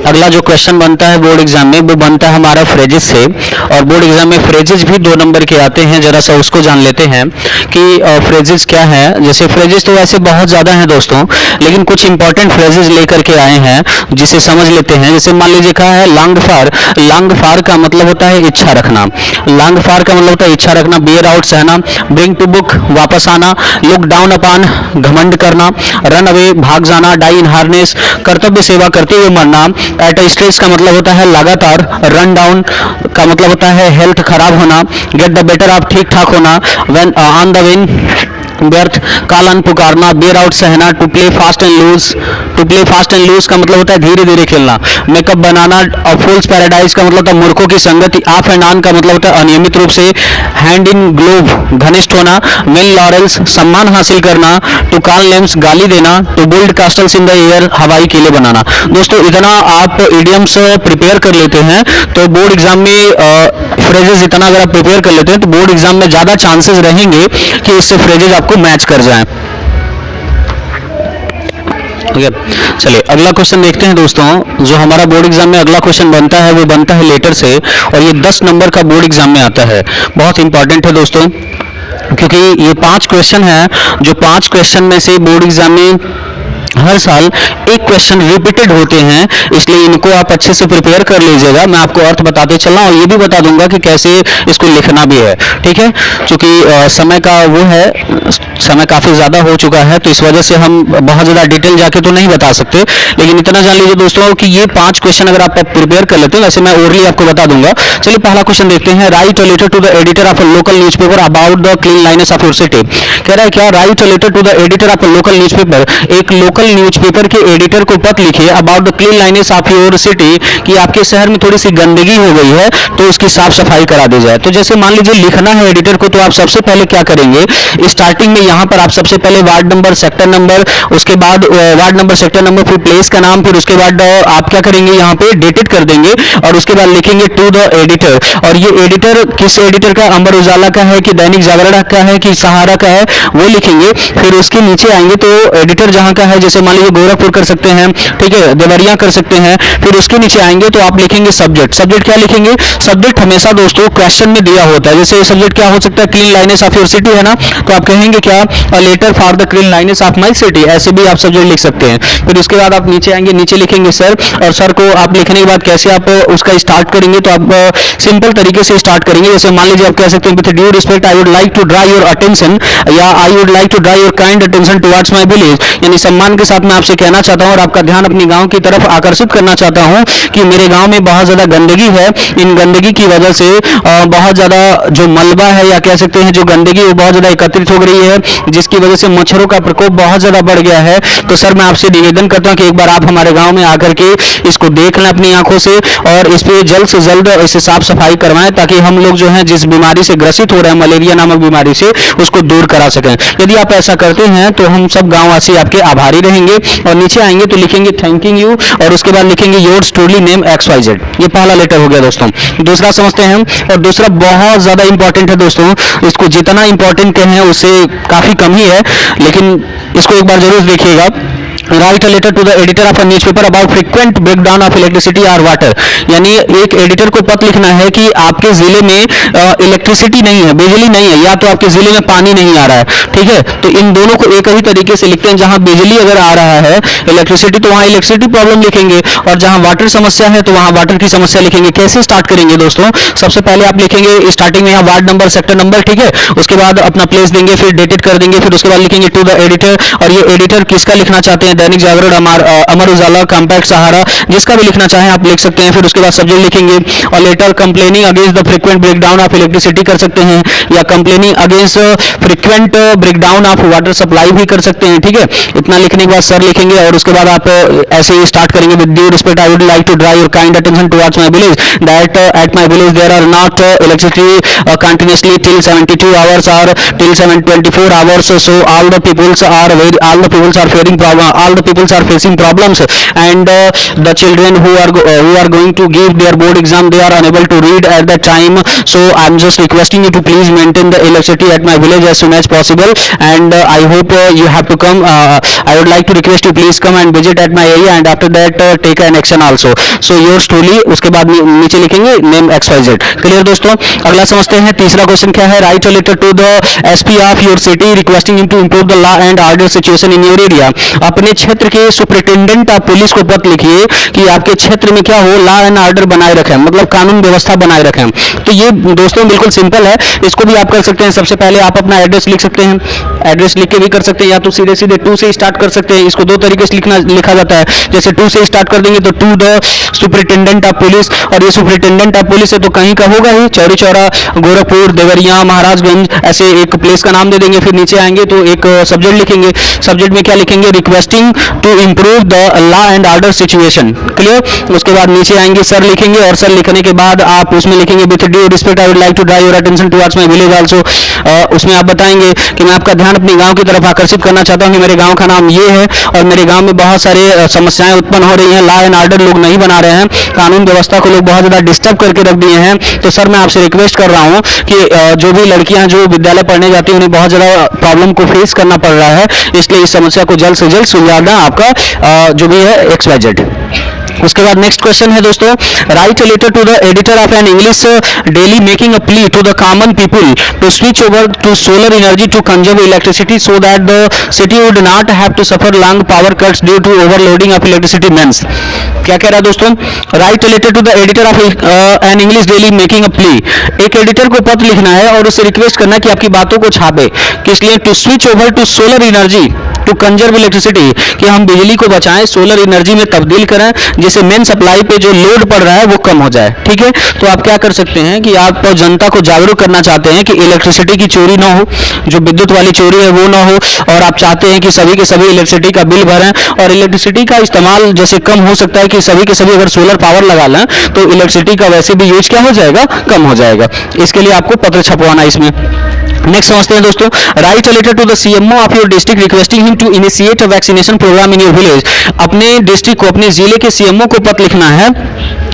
अगला जो क्वेश्चन बनता है बोर्ड एग्जाम में वो बनता है हमारा फ्रेजेस से। और बोर्ड एग्जाम में फ्रेजेस भी 2 नंबर के आते हैं, जरा सा उसको जान लेते हैं कि फ्रेजेस क्या है। जैसे फ्रेजेस तो वैसे बहुत ज़्यादा हैं दोस्तों, लेकिन कुछ इंपॉर्टेंट फ्रेजेस लेकर के आए हैं जिसे समझ लेते हैं। जैसे मान लीजिए कहा है लॉन्ग फार, लॉन्ग फार का मतलब होता है इच्छा रखना, लॉन्ग फार का मतलब होता है इच्छा रखना। बियर आउट सहना। ब्रिंग टू बुक वापस आना। लुक डाउन अपॉन घमंड करना। रन अवे भाग जाना। डाई इन हार्नेस कर्तव्य सेवा करते हुए मरना। एट अ स्ट्रेस का मतलब होता है लगातार। रन डाउन का मतलब होता है हेल्थ खराब होना। गेट द बेटर ऑफ ठीक ठाक होना। व्हेन ऑन द विन व्यर्थ कालन पुकारना। बेयर आउट सहना। To play fast and loose, to play fast and loose का मतलब होता है धीरे धीरे खेलना। मेकअप बनाना। और फूल्स पैराडाइज का मतलब होता है मूर्खों की संगति। ऑफ एंड ऑन का मतलब होता है अनियमित रूप से। हैंड इन ग्लोव घनिष्ठ होना। विन लॉरेल्स सम्मान हासिल करना। टू कॉल नेम्स गाली देना। To build castles in the air हवाई किले बनाना। दोस्तों इतना आप इडियम्स प्रिपेयर कर लेते हैं तो बोर्ड एग्जाम में फ्रेजेस इतना अगर आप प्रिपेयर कर लेते हैं तो बोर्ड एग्जाम में ज्यादा चांसेस रहेंगे कि इससे फ्रेजेस आपको मैच कर जाएं। ठीक है, चलिए अगला क्वेश्चन देखते हैं दोस्तों। जो हमारा बोर्ड एग्जाम में अगला क्वेश्चन बनता है वो बनता है लेटर से, और ये 10 नंबर का बोर्ड एग्जाम में आता है। बहुत इंपॉर्टेंट है दोस्तों, क्योंकि ये 5 क्वेश्चन है जो 5 क्वेश्चन में से बोर्ड एग्जाम में हर साल एक क्वेश्चन रिपीटेड होते हैं, इसलिए इनको आप अच्छे से प्रिपेयर कर लीजिएगा। मैं आपको अर्थ बताते चल रहा हूँ और ये भी बता दूंगा कि कैसे इसको लिखना भी है, ठीक है। क्योंकि समय का वो है, समय काफ़ी ज़्यादा हो चुका है तो इस वजह से हम बहुत ज़्यादा डिटेल जाके तो नहीं बता सकते, लेकिन इतना जान लीजिए दोस्तों कि ये 5 क्वेश्चन अगर आप प्रिपेयर कर लेते हैं, वैसे मैं ओरली आपको बता दूंगा। चलिए पहला क्वेश्चन देखते हैं। Write a letter to the editor of a local newspaper about the cleanliness of your city. कह रहा है क्या, write a letter to the editor of a local newspaper, एक लोकल न्यूज़पेपर के एडिटर को पत्र लिखिए about the cleanliness of your city, कि आपके शहर में थोड़ी सी गंदगी हो गई है तो उसकी साफ सफाई करा दी जाए। तो जैसे मान लीजिए लिखना है एडिटर को, तो आप सबसे पहले क्या करेंगे, स्टार्टिंग में यहाँ पर आप सबसे पहले वार्ड नंबर, सेक्टर नंबर, उसके बाद वार्ड नंबर, सेक्टर नंबर, फिर प्लेस का नाम, फिर उसके बाद आप क्या करेंगे यहाँ पे डेटेड कर देंगे और उसके बाद लिखेंगे टू द एडिटर। और ये एडिटर किस एडिटर का, अमर उजाला का है कि दैनिक जागरण का है कि सहारा का है, वो लिखेंगे। फिर उसके नीचे आएंगे तो एडिटर जहाँ का है, जैसे मान लीजिए गोरखपुर कर सकते हैं, ठीक है, देवरिया कर सकते हैं। फिर उसके नीचे आएंगे तो आप लिखेंगे सब्जेक्ट। सब्जेक्ट क्या लिखेंगे, सब्जेक्ट हमेशा दोस्तों क्वेश्चन में दिया होता है। जैसे सब्जेक्ट क्या हो सकता है, क्लीनलीनेस ऑफ योर सिटी है ना, तो आप कहेंगे क्या, a letter for the cleanliness of my city, ऐसे भी आप सब्जेक्ट लिख सकते हैं। फिर उसके बाद आप नीचे आएंगे, नीचे लिखेंगे सर, और सर को आप लिखने के बाद कैसे आप उसका स्टार्ट करेंगे, तो आप सिंपल तरीके से स्टार्ट करेंगे। जैसे मान लीजिए आप कह सकते हैं with due respect I would like to draw your attention, या I would like to draw your kind attention towards my village, यानी सम्मान के साथ मैं आपसे कहना चाहता हूं और आपका ध्यान अपनी गांव की तरफ आकर्षित करना चाहता हूं कि मेरे गांव में बहुत ज्यादा गंदगी है। इन गंदगी की वजह से बहुत ज्यादा जो मलबा है या कह सकते हैं जो गंदगी वो बहुत ज्यादा एकत्रित हो गई है, जिसकी वजह से मच्छरों का प्रकोप बहुत ज्यादा बढ़ गया है। तो सर मैं आपसे निवेदन करता हूं कि एक बार आप हमारे गांव में आकर के इसको देख लें अपनी आंखों से और इस पे जल्द से जल्द इसे साफ सफाई करवाएं, ताकि हम लोग जो है जिस बीमारी से ग्रसित हो रहे हैं, मलेरिया नामक बीमारी से, उसको दूर करा सकें। यदि आप ऐसा करते हैं तो हम सब गांववासी आपके आभारी रहेंगे। और नीचे आएंगे तो लिखेंगे थैंकिंग यू, और उसके बाद लिखेंगे योर्स ट्रूली नेम XYZ। ये पहला लेटर हो गया दोस्तों। दूसरा समझते हैं हम, और दूसरा बहुत ज्यादा इंपॉर्टेंट है दोस्तों, इसको जितना इंपॉर्टेंट कहें उससे काफी कम ही है, लेकिन इसको एक बार जरूर देखिएगा। Write a letter to the editor of a newspaper about frequent breakdown of electricity और वाटर। यानी एक एडिटर को पत्र लिखना है कि आपके जिले में इलेक्ट्रिसिटी नहीं है, बिजली नहीं है, या तो आपके जिले में पानी नहीं आ रहा है, ठीक है। तो इन दोनों को एक ही तरीके से लिखते हैं। जहां बिजली अगर आ रहा है, इलेक्ट्रिसिटी, तो वहां इलेक्ट्रिसिटी प्रॉब्लम लिखेंगे, और जहां वाटर समस्या है तो वहां वाटर की समस्या लिखेंगे। कैसे स्टार्ट करेंगे दोस्तों? सबसे पहले आप लिखेंगे स्टार्टिंग में यहाँ वार्ड नंबर, सेक्टर नंबर, ठीक है। उसके बाद अपना प्लेस देंगे, फिर डेटेड कर देंगे, फिर उसके बाद लिखेंगे टू द एडिटर। और ये एडिटर किसका लिखना चाहते हैं? दैनिक जागरण, अमर उजाला, कॉम्पैक्ट सहारा, जिसका भी लिखना चाहें आप लिख सकते हैं। फिर उसके बाद सब्जेक्ट लिखेंगे, और letter complaining against the frequent breakdown of electricity कर सकते हैं, या complaining against frequent breakdown of water supply भी कर सकते हैं, ठीक है। इतना लिखने के बाद सर लिखेंगे, और उसके बाद आप ऐसे ही स्टार्ट करेंगे। With due respect I would like to draw your kind attention towards my village that at my village there are not electricity continuously till 72 hours or till 24 hours, so all the peoples are facing problems, and the children who are going to give their board exam, they are unable to read at that time, so I'm just requesting you to please maintain the electricity at my village as soon as possible, and I hope you have to come. I would like to request you please come and visit at my area, and after that take an action also. So yours truly, उसके बाद नीचे लिखेंगे name XYZ। Clear दोस्तों? अगला समझते हैं। तीसरा question क्या है? Write a letter to the SP of your city requesting him to improve the law and order situation in your area. अपने क्षेत्र के सुपरिटेंडेंट ऑफ पुलिस को पत्र लिखिए कि आपके क्षेत्र में क्या हो, लॉ एंड ऑर्डर बनाए रखें, मतलब कानून व्यवस्था बनाए रखें। तो ये दोस्तों बिल्कुल सिंपल है, इसको भी आप कर सकते हैं। सबसे पहले आप अपना एड्रेस लिख सकते हैं, एड्रेस लिख के भी कर सकते हैं, या तो सीधे सीधे टू से स्टार्ट कर सकते हैं। इसको दो तरीके से लिखा जाता है। जैसे टू से स्टार्ट कर देंगे तो to the superintendent of police, और ये सुपरिटेंडेंट ऑफ पुलिस है तो कहीं का होगा ही, चौरी चौरा, गोरखपुर, देवरिया, महाराजगंज, ऐसे एक प्लेस का नाम दे देंगे। फिर नीचे आएंगे तो एक सब्जेक्ट लिखेंगे। सब्जेक्ट में क्या लिखेंगे? Requesting to improve the law and order situation. Clear? उसके बाद नीचे आएंगे, सर लिखेंगे, और सर लिखने के बाद आप उसमें लिखेंगे with due respect I would like to draw your attention towards my village also. उसमें आप बताएंगे कि मैं आपका ध्यान अपने गांव की तरफ आकर्षित करना चाहता हूं कि मेरे गांव का नाम ये है, और मेरे गांव में बहुत सारे समस्याएं उत्पन्न हो रही हैं, लॉ एंड ऑर्डर लोग नहीं बना रहे हैं, कानून व्यवस्था को लोग बहुत ज्यादा डिस्टर्ब करके रख दिए हैं। तो सर मैं आपसे रिक्वेस्ट कर रहा हूं कि जो भी लड़कियां जो विद्यालय पढ़ने जाती हैं उन्हें बहुत ज्यादा प्रॉब्लम को फेस करना पड़ रहा है, इसलिए इस समस्या को जल्द से जल्द सुलझाना आपका जो भी है XYZ। उसके बाद नेक्स्ट क्वेश्चन है दोस्तों, write a letter to the editor of an English daily making a plea to the common people to switch over to solar energy to conserve electricity so that the city would not have to suffer long power cuts due to overloading of electricity mains. क्या कह रहा है दोस्तों? Write a letter to the editor of an English daily making a plea. एक editor को पत्र लिखना है और उससे रिक्वेस्ट करना है कि आपकी बातों को छापे। किस लिए? To switch over to solar energy to conserve electricity, कि हम बिजली को बचाएं, सोलर एनर्जी में तब्दील करें, जिससे मेन सप्लाई पे जो लोड पड़ रहा है वो कम हो जाए, ठीक है। तो आप क्या कर सकते हैं कि आप जनता को जागरूक करना चाहते हैं कि इलेक्ट्रिसिटी की चोरी ना हो, जो विद्युत वाली चोरी है वो ना हो, और आप चाहते हैं कि सभी के सभी इलेक्ट्रिसिटी का बिल भरें, और इलेक्ट्रिसिटी का इस्तेमाल जैसे कम हो सकता है कि सभी के सभी अगर सोलर पावर लगा लें तो इलेक्ट्रिसिटी का वैसे भी यूज क्या हो जाएगा? कम हो जाएगा। इसके लिए आपको पत्र छपवाना इसमें। नेक्स्ट समझते हैं दोस्तों, write a letter to the CMO of your district requesting him to initiate a vaccination program in your village. अपने डिस्ट्रिक्ट को, अपने जिले के सीएमओ को पत्र लिखना है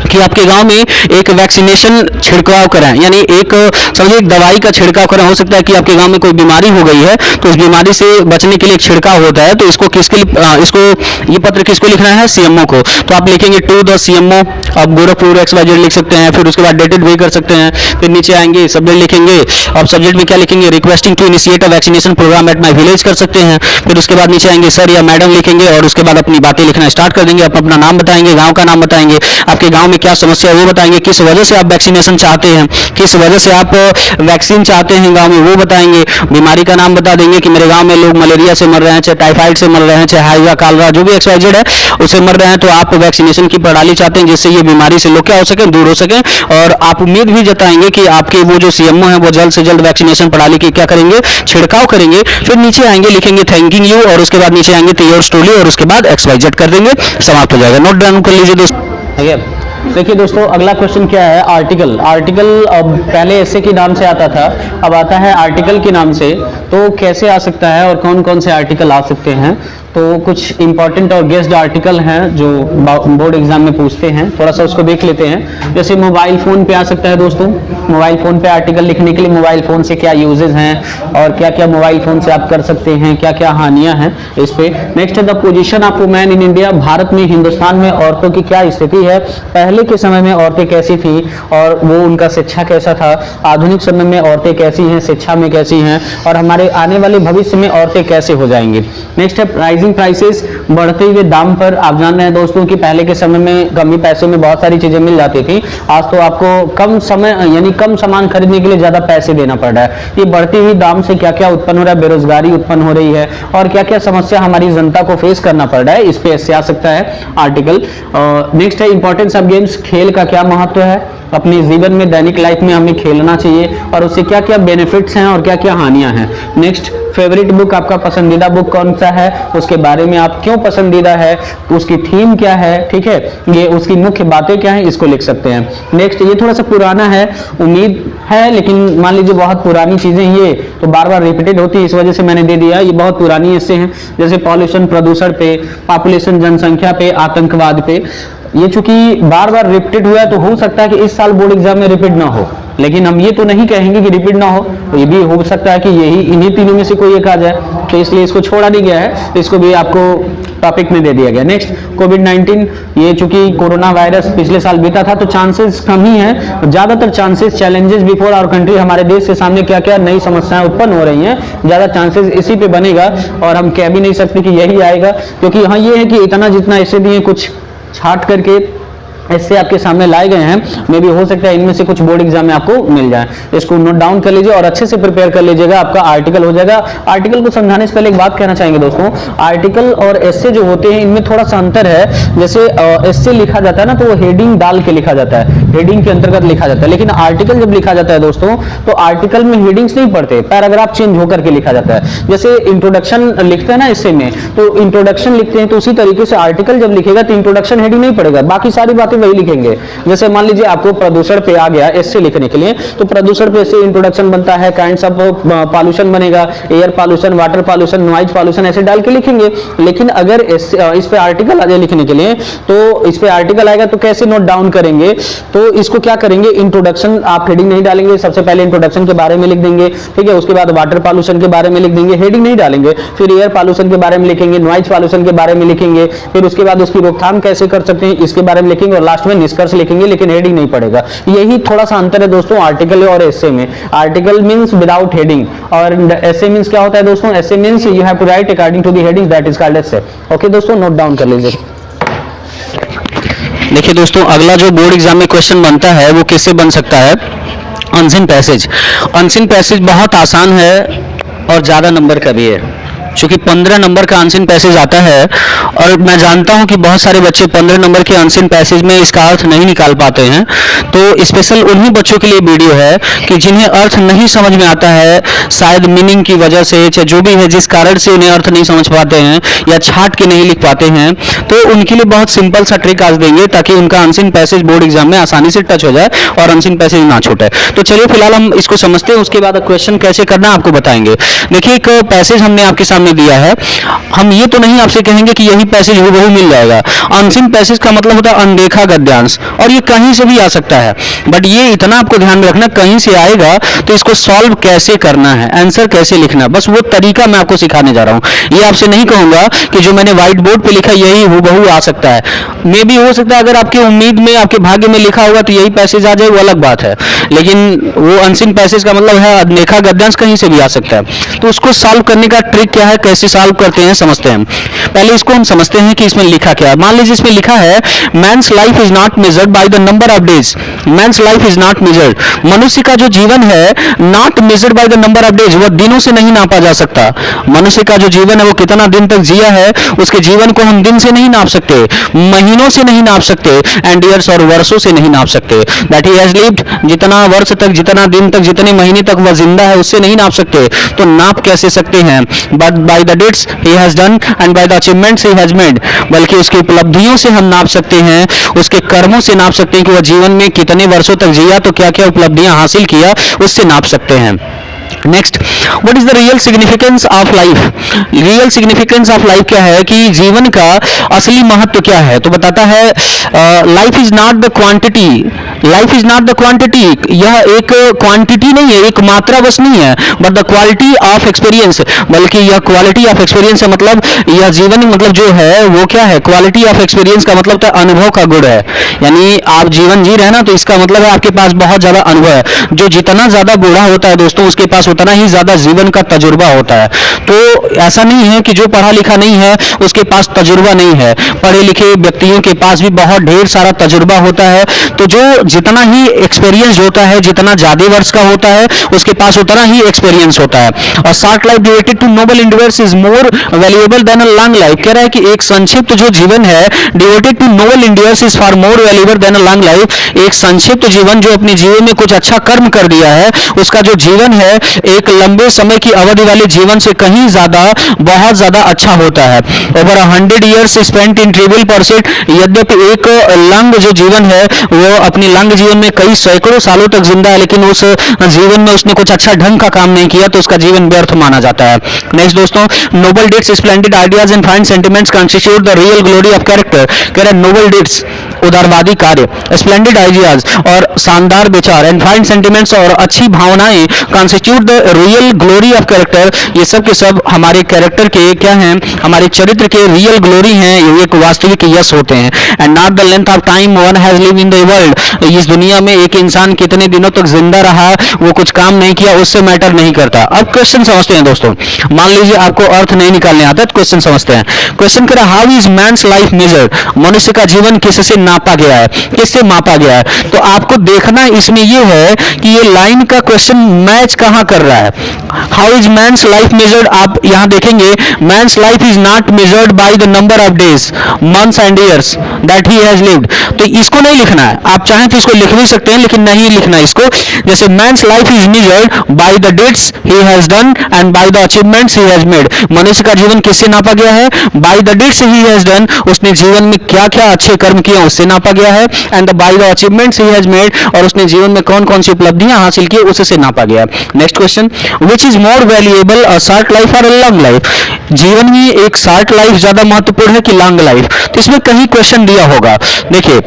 कि आपके गांव में एक वैक्सीनेशन छिड़काव करें, यानी एक समझिए एक दवाई का छिड़काव करें। हो सकता है कि आपके गांव में कोई बीमारी हो गई है, तो इस बीमारी से बचने के लिए एक छिड़काव होता है, तो इसको किसके ये पत्र किसको लिखना है? सीएमओ को। तो आप लिखेंगे टू द सीएमओ, आप गोरखपुर XYZ लिख सकते हैं, फिर उसके बाद डेटेड भी कर सकते हैं। फिर नीचे आएंगे, सब्जेक्ट लिखेंगे, अब सब्जेक्ट में क्या लिखेंगे? Requesting to initiate a vaccination program at my village कर सकते हैं। फिर उसके बाद नीचे आएंगे, सर या मैडम लिखेंगे, और उसके बाद अपनी बातें लिखना स्टार्ट कर देंगे। आप अपना नाम बताएंगे, गांव का नाम बताएंगे, आपके गांव में क्या समस्या है वो बताएंगे, किस वजह से आप वैक्सीनेशन चाहते हैं, किस वजह से आप वैक्सीन चाहते हैं गांव में वो बताएंगे। बीमारी का नाम बता देंगे कि मेरे गांव में लोग मलेरिया से मर रहे हैं, चाहे टाइफाइड से मर रहे हैं, चाहे हाइवा कालरा जो भी XYZ है उससे मर रहे हैं, तो आप वैक्सीनेशन की प्रणाली चाहते हैं जिससे ये बीमारी से लोग क्या हो सके, दूर हो सके। और आप उम्मीद भी जताएंगे कि आपके वो जो सीएमओ है वो जल्द से जल्द वैक्सीनेशन प्रणाली की क्या करेंगे? छिड़काव करेंगे। फिर नीचे आएंगे, लिखेंगे थैंकिंग यू, और उसके बाद नीचे आएंगे योर्स ट्रूली, और उसके बाद XYZ कर देंगे, समाप्त हो जाएगा। नोट डाउन कर लीजिए दोस्तों। देखिए दोस्तों, अगला क्वेश्चन क्या है? आर्टिकल। आर्टिकल अब पहले ऐसे के नाम से आता था, अब आता है आर्टिकल के नाम से। तो कैसे आ सकता है और कौन कौन से आर्टिकल आ सकते हैं? तो कुछ इंपॉर्टेंट और गेस्ड आर्टिकल हैं जो बोर्ड एग्जाम में पूछते हैं, थोड़ा सा उसको देख लेते हैं। जैसे मोबाइल फ़ोन पे आ सकता है दोस्तों, मोबाइल फ़ोन पे आर्टिकल लिखने के लिए मोबाइल फ़ोन से क्या यूजेज हैं और क्या क्या मोबाइल फ़ोन से आप कर सकते हैं, क्या क्या हानियां हैं इस पे। नेक्स्ट है the position of women in India, Bharat में, हिंदुस्तान में औरतों की क्या स्थिति है, पहले के समय में औरतें कैसी थी और वो उनका शिक्षा कैसा था, आधुनिक समय में औरतें कैसी हैं, शिक्षा में कैसी हैं, और हमारे आने वाले भविष्य में औरतें कैसे हो जाएंगी। नेक्स्ट है राइजिंग प्राइसेस, बढ़ते हुए दाम पर। आप जान रहे हैं दोस्तों कि पहले के समय में कम ही पैसे में बहुत सारी चीजें मिल जाती थी, आज तो आपको कम समय यानी कम सामान खरीदने के लिए ज्यादा पैसे देना पड़ रहा है। ये बढ़ती हुई दाम से क्या क्या उत्पन्न हो रहा है, बेरोजगारी उत्पन्न हो रही है और क्या क्या समस्या हमारी जनता को फेस करना पड़ रहा है, इस पे ऐसे आ सकता है आर्टिकल। नेक्स्ट है इंपॉर्टेंस ऑफ गेम्स, खेल का क्या महत्व है, अपने जीवन में दैनिक लाइफ में हमें खेलना चाहिए और उससे क्या क्या बेनिफिट्स हैं और क्या क्या हानियां हैं। नेक्स्ट फेवरेट बुक, आपका पसंदीदा बुक कौन सा है, उसके बारे में आप क्यों पसंदीदा है, उसकी थीम क्या है, ठीक है, ये उसकी मुख्य बातें क्या हैं, इसको लिख सकते हैं। नेक्स्ट ये थोड़ा सा पुराना है, उम्मीद है, लेकिन मान लीजिए बहुत पुरानी चीजें ये तो बार बार रिपीटेड होती है, इस वजह से मैंने दे दिया। ये बहुत पुरानी इससे हैं, जैसे पॉल्यूशन, प्रदूषण पे, पॉपुलेशन, जनसंख्या पे, आतंकवाद पे। ये चूंकि बार बार रिपीटेड हुआ है तो हो सकता है कि इस साल बोर्ड एग्जाम में रिपीट ना हो, लेकिन हम ये तो नहीं कहेंगे कि रिपीट ना हो, तो ये भी हो सकता है कि यही इन्हीं तीनों में से कोई एक आ जाए, तो इसलिए इसको छोड़ा नहीं गया है, तो इसको भी आपको टॉपिक में दे दिया गया। नेक्स्ट कोविड-19, ये चूंकि कोरोना वायरस पिछले साल बीता था तो चांसेस कम ही है, ज्यादातर chances challenges before our country, हमारे देश के सामने क्या क्या नई समस्याएं उत्पन्न हो रही हैं, ज्यादा चांसेस इसी पे बनेगा और हम कह भी नहीं सकते कि यही आएगा, क्योंकि हाँ ये है कि इतना जितना ऐसे दिए कुछ छाट करके ऐसे आपके सामने लाए गए हैं, मे भी हो सकता है इनमें से कुछ बोर्ड एग्जाम में आपको मिल जाए। इसको नोट डाउन कर लीजिए और अच्छे से प्रिपेयर कर लीजिएगा, आपका आर्टिकल हो जाएगा। आर्टिकल को समझाने से पहले एक बात कहना चाहेंगे दोस्तों, आर्टिकल और एस्से जो होते हैं इनमें थोड़ा सा अंतर है। जैसे एस्से लिखा जाता है ना तो वो हेडिंग डाल के लिखा जाता है, हेडिंग के अंतर्गत लिखा जाता है, लेकिन आर्टिकल जब लिखा जाता है दोस्तों तो आर्टिकल में हेडिंग्स नहीं पढ़ते, पैराग्राफ चेंज होकर के लिखा जाता है। जैसे इंट्रोडक्शन लिखते हैं ना एस्से में, तो इंट्रोडक्शन लिखते हैं, तो उसी तरीके से आर्टिकल जब लिखेगा तो इंट्रोडक्शन हेडिंग नहीं पड़ेगा, बाकी सारी बातें वही लिखेंगे। जैसे मान लीजिए आपको प्रदूषण पे आ गया एस्से लिखने के लिए, तो प्रदूषण पे से इंट्रोडक्शन बनता है, काइंड्स ऑफ पॉल्यूशन बनेगा, air pollution, water pollution, noise pollution, ऐसे डाल के लिखेंगे। लेकिन अगर इस पे आर्टिकल आ जाए लिखने के लिए, तो इस पे आर्टिकल आएगा तो कैसे नोट डाउन करेंगे, तो इसको क्या करेंगे, इंट्रोडक्शन आप हेडिंग नहीं डालेंगे, सबसे पहले इंट्रोडक्शन के बारे में लिख देंगे, ठीक है, उसके बाद वाटर पॉल्यूशन के बारे में लिख देंगे, हेडिंग नहीं डालेंगे, फिर एयर पॉल्यूशन के बारे में लिखेंगे, नॉइज पॉल्यूशन के बारे में लिखेंगे, फिर उसके बाद उसकी रोकथाम कैसे कर सकते हैं इसके बारे में लिखेंगे और लास्ट में निष्कर्ष लिखेंगे, लेकिन हेडिंग नहीं पड़ेगा। यही थोड़ा सा अंतर है दोस्तों आर्टिकल और एस्से में। आर्टिकल मींस विदाउट हेडिंग और एस्से मींस क्या होता है दोस्तों, essay means you have to write according to the heading, that is called essay. Okay दोस्तों, नोट डाउन कर लीजिए। देखिए दोस्तों, अगला जो बोर्ड एग्जाम में क्वेश्चन बनता है वो किससे बन सकता है, अनसीन पैसेज। अनसीन पैसेज बहुत आसान है और ज्यादा नंबर का भी है, चूंकि 15 नंबर का अनसीन पैसेज आता है और मैं जानता हूं कि बहुत सारे बच्चे 15 नंबर के अनसीन पैसेज में इसका अर्थ नहीं निकाल पाते हैं, तो स्पेशल उन्हीं बच्चों के लिए वीडियो है कि जिन्हें अर्थ नहीं समझ में आता है, शायद मीनिंग की वजह से चाहे जो भी है, जिस कारण से उन्हें अर्थ नहीं समझ पाते हैं या छाट के नहीं लिख पाते हैं, तो उनके लिए बहुत सिंपल सा ट्रिक आज देंगे ताकि उनका अनसीन पैसेज बोर्ड एग्जाम में आसानी से टच हो जाए और अनसीन पैसेज ना छूटे। तो चलिए फिलहाल हम इसको समझते हैं, उसके बाद क्वेश्चन कैसे करना है आपको बताएंगे। देखिए एक पैसेज हमने आपके सामने दिया है, हम ये तो नहीं आपसे कहेंगे कि यही पैसेज हूबहू मिल जाएगा। अनसीन पैसेज का मतलब होता है अनदेखा गद्यांश, और ये कहीं से भी आ सकता है, बट ये इतना आपको ध्यान में रखना, कहीं से आएगा तो इसको सॉल्व कैसे करना है, आंसर कैसे लिखना, बस वो तरीका मैं आपको सिखाने जा रहा हूं। ये आपसे नहीं कहूंगा कि जो मैंने व्हाइट बोर्ड पे लिखा यही हूबहू आ सकता है, मे भी हो सकता है अगर आपकी उम्मीद में, आपके भाग्य में लिखा होगा तो यही पैसेज आ जाए, वो अलग बात है, लेकिन वो अनसीन पैसेज का मतलब है अनदेखा गद्यांश कहीं से भी आ सकता है। तो उसको सॉल्व करने का ट्रिक क्या है, कैसे सॉल्व करते हैं समझते हैं। पहले इसको हम समझते हैं कि इसमें लिखा क्या है। मान लीजिए इसमें लिखा है men's life is not measured by the number of days, men's life is not measured, मनुष्य का जो जीवन है not measured by the number of days, वो दिनों से नहीं नापा जा सकता। मनुष्य का जो जीवन है वो कितना दिन तक जिया है, उसके जीवन को हम दिन से नहीं नाप सकते, महीनों से नहीं नाप सकते, एंड ईयर्स और वर्षों से नहीं नाप सकते। दैट ही हैज लिव्ड, जितना वर्ष तक, जितना दिन तक, जितने महीने तक वह जिंदा है उससे नहीं नाप सकते। तो नाप कैसे सकते हैं, but by the dates he has done and by the achievements he has made, बल्कि उसकी उपलब्धियों से हम नाप सकते हैं, उसके कर्मों से नाप सकते हैं कि वह जीवन में कितने वर्षों तक जिया, तो क्या क्या उपलब्धियां हासिल किया, उससे नाप सकते हैं। Next, what is the real significance of life? Real significance of life क्या है, कि जीवन का असली महत्व क्या है? तो बताता है life is not the quantity, life is not the quantity, यह एक क्वांटिटी नहीं है, एक मात्रा बस नहीं है, but the quality of experience, बल्कि यह क्वालिटी ऑफ एक्सपीरियंस है। मतलब यह जीवन मतलब जो है वो क्या है, क्वालिटी ऑफ एक्सपीरियंस का मतलब तो अनुभव का गुण है। यानी आप जीवन जी रहे हैं ना, तो इसका मतलब है आपके पास बहुत ज्यादा अनुभव है। जो जितना ज्यादा बूढ़ा होता है दोस्तों, उसके पास उतना ही ज्यादा जीवन का तजुर्बा होता है। तो ऐसा नहीं है कि जो पढ़ा लिखा नहीं है उसके पास तजुर्बा नहीं है, पढ़े लिखे व्यक्तियों के पास भी बहुत ढेर सारा तजुर्बा होता है। तो जो जितना ही एक्सपीरियंस होता है, जितना ज्यादा वर्ष का होता है, उसके पास उतना ही एक्सपीरियंस होता है। और short life devoted to noble endeavours is more valuable than a long life. कह रहा है कि एक संक्षिप्त जो जीवन है, devoted to noble endeavours is for more valuable than a long life. एक संक्षिप्त जीवन जो अपने जीवन में कुछ अच्छा कर्म कर दिया है, उसका जो जीवन है एक लंबे समय की अवधि वाले जीवन से कहीं ज्यादा, बहुत ज्यादा अच्छा होता है। Over 100 years spent in trivial pursuit, यद्यपि एक लंग जो जीवन है वो अपनी लंग जीवन में कई सैकड़ों सालों तक जिंदा है, लेकिन उस जीवन में उसने कुछ अच्छा ढंग का काम नहीं किया, तो उसका जीवन व्यर्थ माना जाता है। नेक्स्ट दोस्तों, noble deeds, splendid ideas and fine sentiments constitute the real glory of character. कह रहे नोबल डिड्स उदारवादी कार्य, स्प्लेंडेड आइडियाज और शानदार विचार, एंड फाइन सेंटिमेंट्स और अच्छी भावनाएं constitute the real glory of character. ये सब के सब हमारे कैरेक्टर के क्या हैं, हमारे चरित्र के रियल ग्लोरी हैं, ये एक वास्तविक यश होते हैं। And not the length of time one has lived in the world. इस दुनिया में एक इंसान कितने दिनों तक जिंदा रहा, वो कुछ काम नहीं किया, उससे मैटर नहीं करता। अब क्वेश्चन समझते हैं दोस्तों। मान लीजिए आपको अर्थ नहीं निकालने आता, तो क्वेश्चन समझते हैं। क्वेश्चन कह रहा है, how is man's life measured? मनुष्य का जीवन किससे नापा गया है, किससे मापा गया है? तो आपको देखना इसमें यह है कि ये लाइन का क्वेश्चन मैच कहां कर रहा है। How is man's life measured? आप यहां देखेंगे, man's life is not measured by the number of days, months and years that he has lived. तो इसको नहीं लिखना है, आप चाहें तो इसको लिख भी सकते हैं, लेकिन नहीं लिखना है इसको। जैसे man's life is measured by the dates he has done and by the achievements he has made. मनुष्य का जीवन किससे नापा गया है? By the dates he has done, उसने जीवन में क्या क्या अच्छे कर्म किए उससे नापा गया है। And by the achievements he has made, और उसने जीवन में कौन कौन सी उपलब्धियां हासिल की उससे नापा गया। Next question, which is more valuable, a short life और अ लॉन्ग लाइफ? जीवन में एक शॉर्ट लाइफ ज्यादा महत्वपूर्ण है कि लॉन्ग लाइफ? तो इसमें कहीं क्वेश्चन दिया होगा, देखिए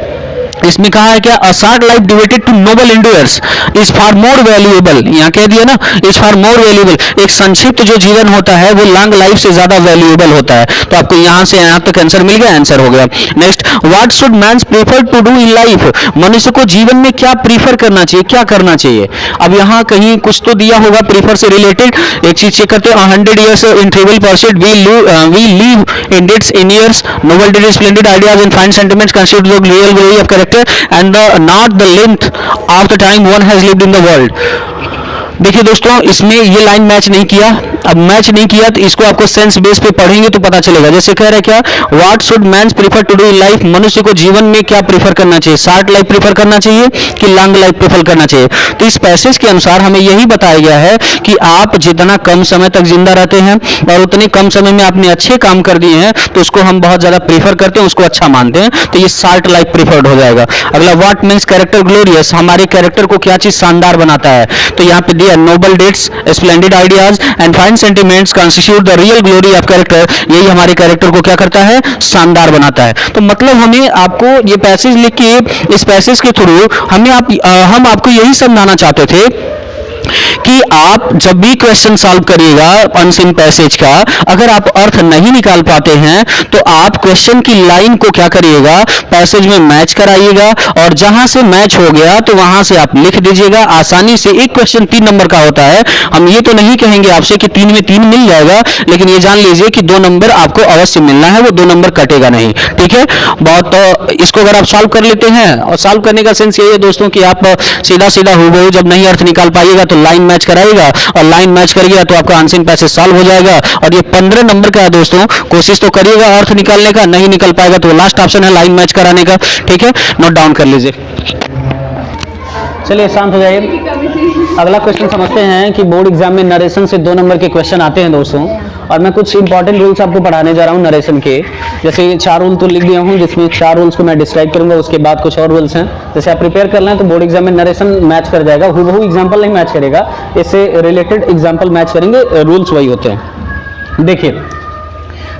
इसमें कहा है क्या, a short life devoted to noble endurance is for more valuable. यहाँ कह दिया ना, इज फॉर मोर वैल्यूएबल। एक संक्षिप्त जो जीवन होता है वो लॉन्ग लाइफ से ज्यादा वैल्यूएबल होता है। तो आपको यहाँ से यहाँ तक आंसर मिल गया, आंसर हो गया। Next, what should man prefer to do in life? मनुष्य को जीवन में क्या प्रीफर करना चाहिए, क्या करना चाहिए? अब यहाँ कहीं कुछ तो दिया होगा प्रीफर से रिलेटेड। एक चीज चेक करते हैं, 100 years in trivial pursuit, we live in dates in years, noble deed, splendid ideas and fine sentiments constitute the real glory of character, and not the length of the time one has lived in the world। देखिए दोस्तों, इसमें ये line match नहीं किया। अब match नहीं किया तो इसको आपको सेंस बेस पे पढ़ेंगे तो पता चलेगा। जैसे कह रहा है क्या, what should man prefer to do in life? मनुष्य को जीवन में क्या प्रीफर करना चाहिए, शॉर्ट लाइफ प्रीफर करना चाहिए कि लॉन्ग लाइफ प्रीफर करना चाहिए? तो इस पैसेज के अनुसार हमें यही बताया गया है कि आप जितना कम समय तक जिंदा रहते हैं और उतने कम समय में आपने अच्छे काम कर दिए हैं, तो उसको हम बहुत ज्यादा प्रीफर करते हैं, उसको अच्छा मानते हैं, तो ये शॉर्ट लाइफ प्रीफर्ड हो जाएगा। अगला, व्हाट मेक्स कैरेक्टर ग्लोरियस? हमारे कैरेक्टर को क्या चीज शानदार बनाता है? तो यहाँ पे दिया, noble dates, splendid ideas and fine sentiments constitute the real glory of character. यही हमारे कैरेक्टर को क्या करता है, शानदार बनाता है। तो मतलब हमें आपको ये पैसेज लिख के, इस पैसेज के थ्रू हम आपको यही समझाना चाहते थे कि आप जब भी क्वेश्चन सॉल्व करिएगा अनसीन पैसेज का, अगर आप अर्थ नहीं निकाल पाते हैं तो आप क्वेश्चन की लाइन को क्या करिएगा, पैसेज में मैच कराइएगा, और जहां से मैच हो गया तो वहां से आप लिख दीजिएगा आसानी से। एक क्वेश्चन 3 नंबर का होता है, हम ये तो नहीं कहेंगे आपसे कि 3 में 3 मिल जाएगा, लेकिन ये जान लीजिए कि 2 नंबर आपको अवश्य मिलना है, वो 2 नंबर कटेगा नहीं, ठीक है। बहुत तो इसको अगर आप सॉल्व कर लेते हैं, और सॉल्व करने का सेंस ये है दोस्तों कि आप सीधा सीधा हूबहू जब नहीं अर्थ निकाल पाइएगा तो लाइन मैच कराइएगा, और लाइन मैच कर गया तो आपका आंसर पैसेज सॉल्व हो जाएगा। और ये 15 नंबर का है दोस्तों, कोशिश तो करिएगा अर्थ निकालने का, नहीं निकल पाएगा तो लास्ट ऑप्शन है लाइन मैच कराने का, ठीक है, नोट डाउन कर लीजिए। चलिए शांत हो जाइए। अगला क्वेश्चन समझते हैं कि बोर्ड एग्जाम में नरेशन से 2 नंबर के क्वेश्चन आते हैं दोस्तों, और मैं कुछ इंपॉर्टेंट रूल्स आपको पढ़ाने जा रहा हूँ नरेशन के। जैसे 4 रूल तो लिख दिया हूँ, जिसमें 4 रूल्स को मैं डिस्क्राइब करूंगा, उसके बाद कुछ और रूल्स हैं। जैसे आप प्रिपेयर कर लें तो बोर्ड एग्जाम में नरेशन मैच कर जाएगा, हूबहू एग्जाम्पल नहीं मैच करेगा, इससे रिलेटेड एग्जाम्पल मैच करेंगे, रूल्स वही होते हैं। देखिए